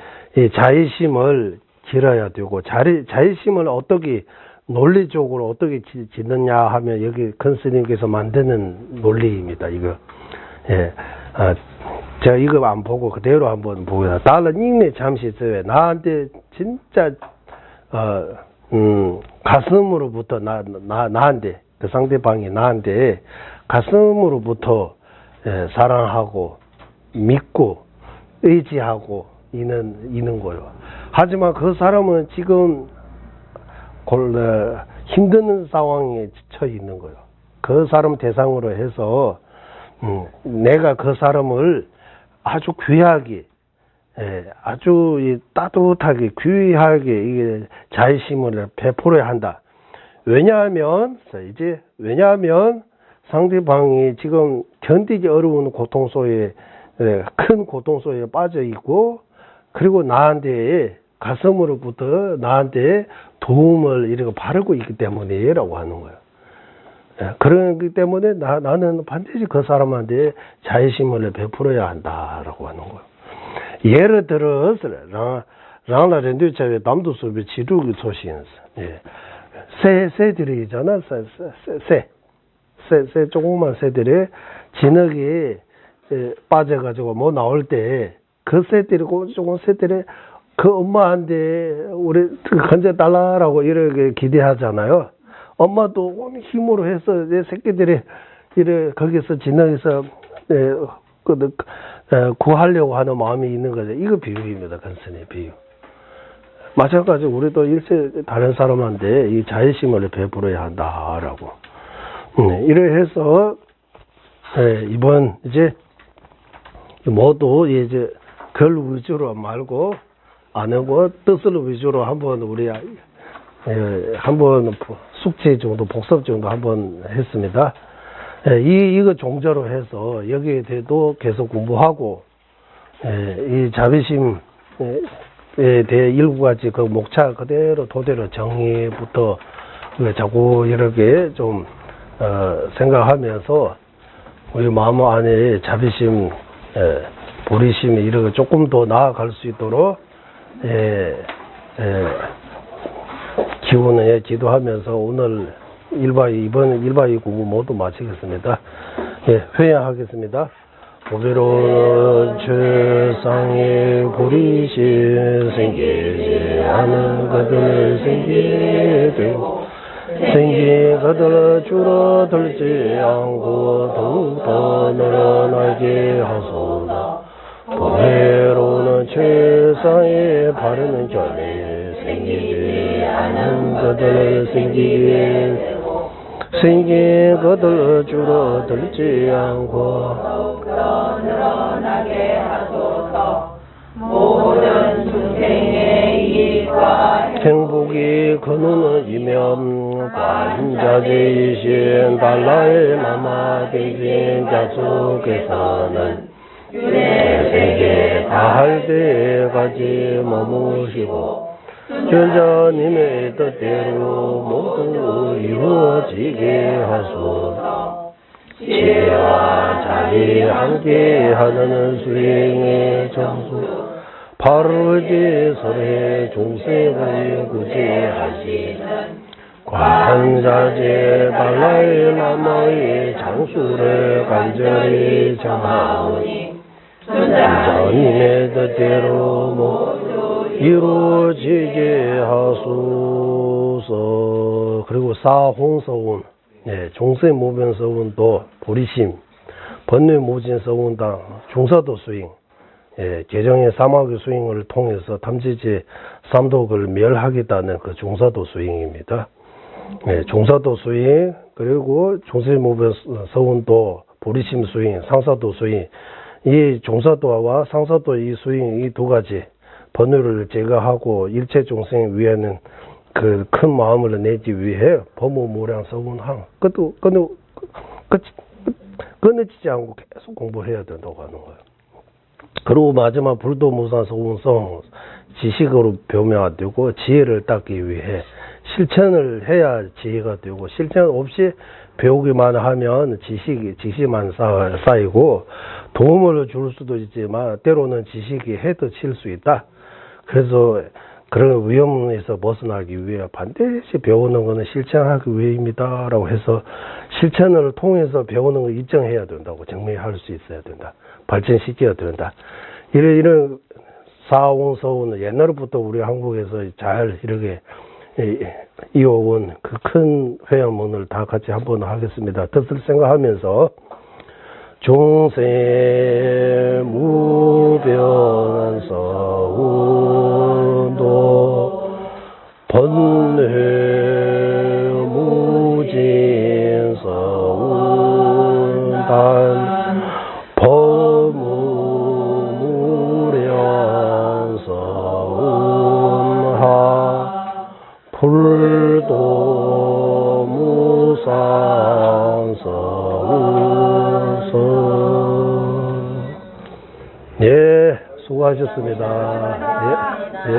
자의심을 길어야 되고 자의심을 어떻게 논리적으로 어떻게 짓느냐 하면 여기 큰 스님께서 만드는 논리입니다. 이거 제가 이거 안 보고 그대로 한번 보고요. 다른 인내 잠시 저 나한테 진짜 가슴으로부터 나한테 그 상대방이 나한테 가슴으로부터 사랑하고 믿고 의지하고 있는 거예요. 하지만 그 사람은 지금 힘든 상황에 처해 있는 거예요. 그 사람 대상으로 해서 내가 그 사람을 아주 귀하게 아주 따뜻하게 귀하게 이게 자의심을 베풀어야 한다. 왜냐하면 상대방이 지금 견디기 어려운 고통 속에 큰 고통 속에 빠져 있고 그리고 나한테 가슴으로부터 나한테 도움을 이렇게 바르고 있기 때문이라고 하는 거예요. 그렇기 때문에 나는 반드시 그 사람한테 자의심을 베풀어야 한다라고 하는 거예요. 예를 들어서 랑라렌두차의 남도수비 지루기 소신스 새들이 있잖아. 새 조그만 새들이 진흙이 빠져가지고 뭐 나올 때 그 새들이 조금 새들이 그 엄마한테 우리 건져달라라고 이렇게 기대하잖아요. 엄마도 온 힘으로 해서 내 새끼들이 이래 거기서 진흙에서 구하려고 하는 마음이 있는 거죠. 이거 비유입니다. 간선의 비유. 마찬가지로 우리도 일체 다른 사람한테 이 자의심을 베풀어야 한다라고. 이래 해서 이번 이제 모두 이제 글 위주로 말고 안 하고 뜻을 위주로 한번 우리 한번 숙제 정도 복습 정도 한번 했습니다. 이거 종자로 해서 여기에 대해도 계속 공부하고 이 자비심에 대해 일곱 가지 그 목차 그대로 토대로 정의부터 자꾸 이렇게 좀 생각하면서 우리 마음 안에 자비심, 보리심이 이렇게 조금 더 나아갈 수 있도록 기원에 기도하면서 오늘 이번 1박 2일 공부 모두 마치겠습니다. 회양하겠습니다. 보배로운 최상의 보리심 생기지 않은 것들 생기게 되고 생긴 것들 줄어들지 않고 더욱더 늘어나게 하소서. 보배로운 최상의 바르는 견해 생기지 않은 것들 생기게 생긴 것들 줄어들지 않고 더욱더 늘어나게 하소서. 모든 중생의 이익과 행복이 근원이면 관자재이신 달라의 마마 대신 자속에서는 세계 다할 때까지 머무시고 전자님의 뜻대로 모두 이루어지게 하소서. 지혜와 자비 함께하는 수행의 정수 바르지 설해 종생을 구제하시는 관자재 발라의 마마의 장수를 간절히 정하오니 전자님의 뜻대로 모두 이루어지게 하소서. 그리고 사홍서운, 종세모변서운도 보리심, 번뇌모진서운당 중사도 수행, 개정의 사막의 수행을 통해서 탐지지 삼독을 멸하겠다는 그 중사도 수행입니다. 중사도 수행, 그리고 종세모변서운도 보리심 수행, 상사도 수행, 이 종사도와 상사도 이 수행, 이 두 가지 번뇌를 제거하고 일체众生 위에는 그 큰 마음을 내지 위해 법무무량 서운항 끊어지지 않고 계속 공부해야 된다고 하는 거예요. 그리고 마지막 불도무상 서운성 지식으로 변명되고 지혜를 닦기 위해 실천을 해야 지혜가 되고 실천 없이 배우기만 하면 지식만 쌓이고 도움을 줄 수도 있지만 때로는 지식이 해도 칠 수 있다. 그래서 그런 위험에서 벗어나기 위해 반드시 배우는 것은 실천하기 위해입니다 라고 해서 실천을 통해서 배우는 걸 입증해야 된다고, 증명할 수 있어야 된다, 발전시켜야 된다. 이런 사홍서운은 옛날부터 우리 한국에서 잘 이렇게 이어온 그 큰 회화문을 다 같이 한번 하겠습니다. 뜻을 생각하면서 종세 무변 서운도 번뇌 무진 서운단 법무무량 서운하 불도 무상 서운서. 예, 수고하셨습니다. 예.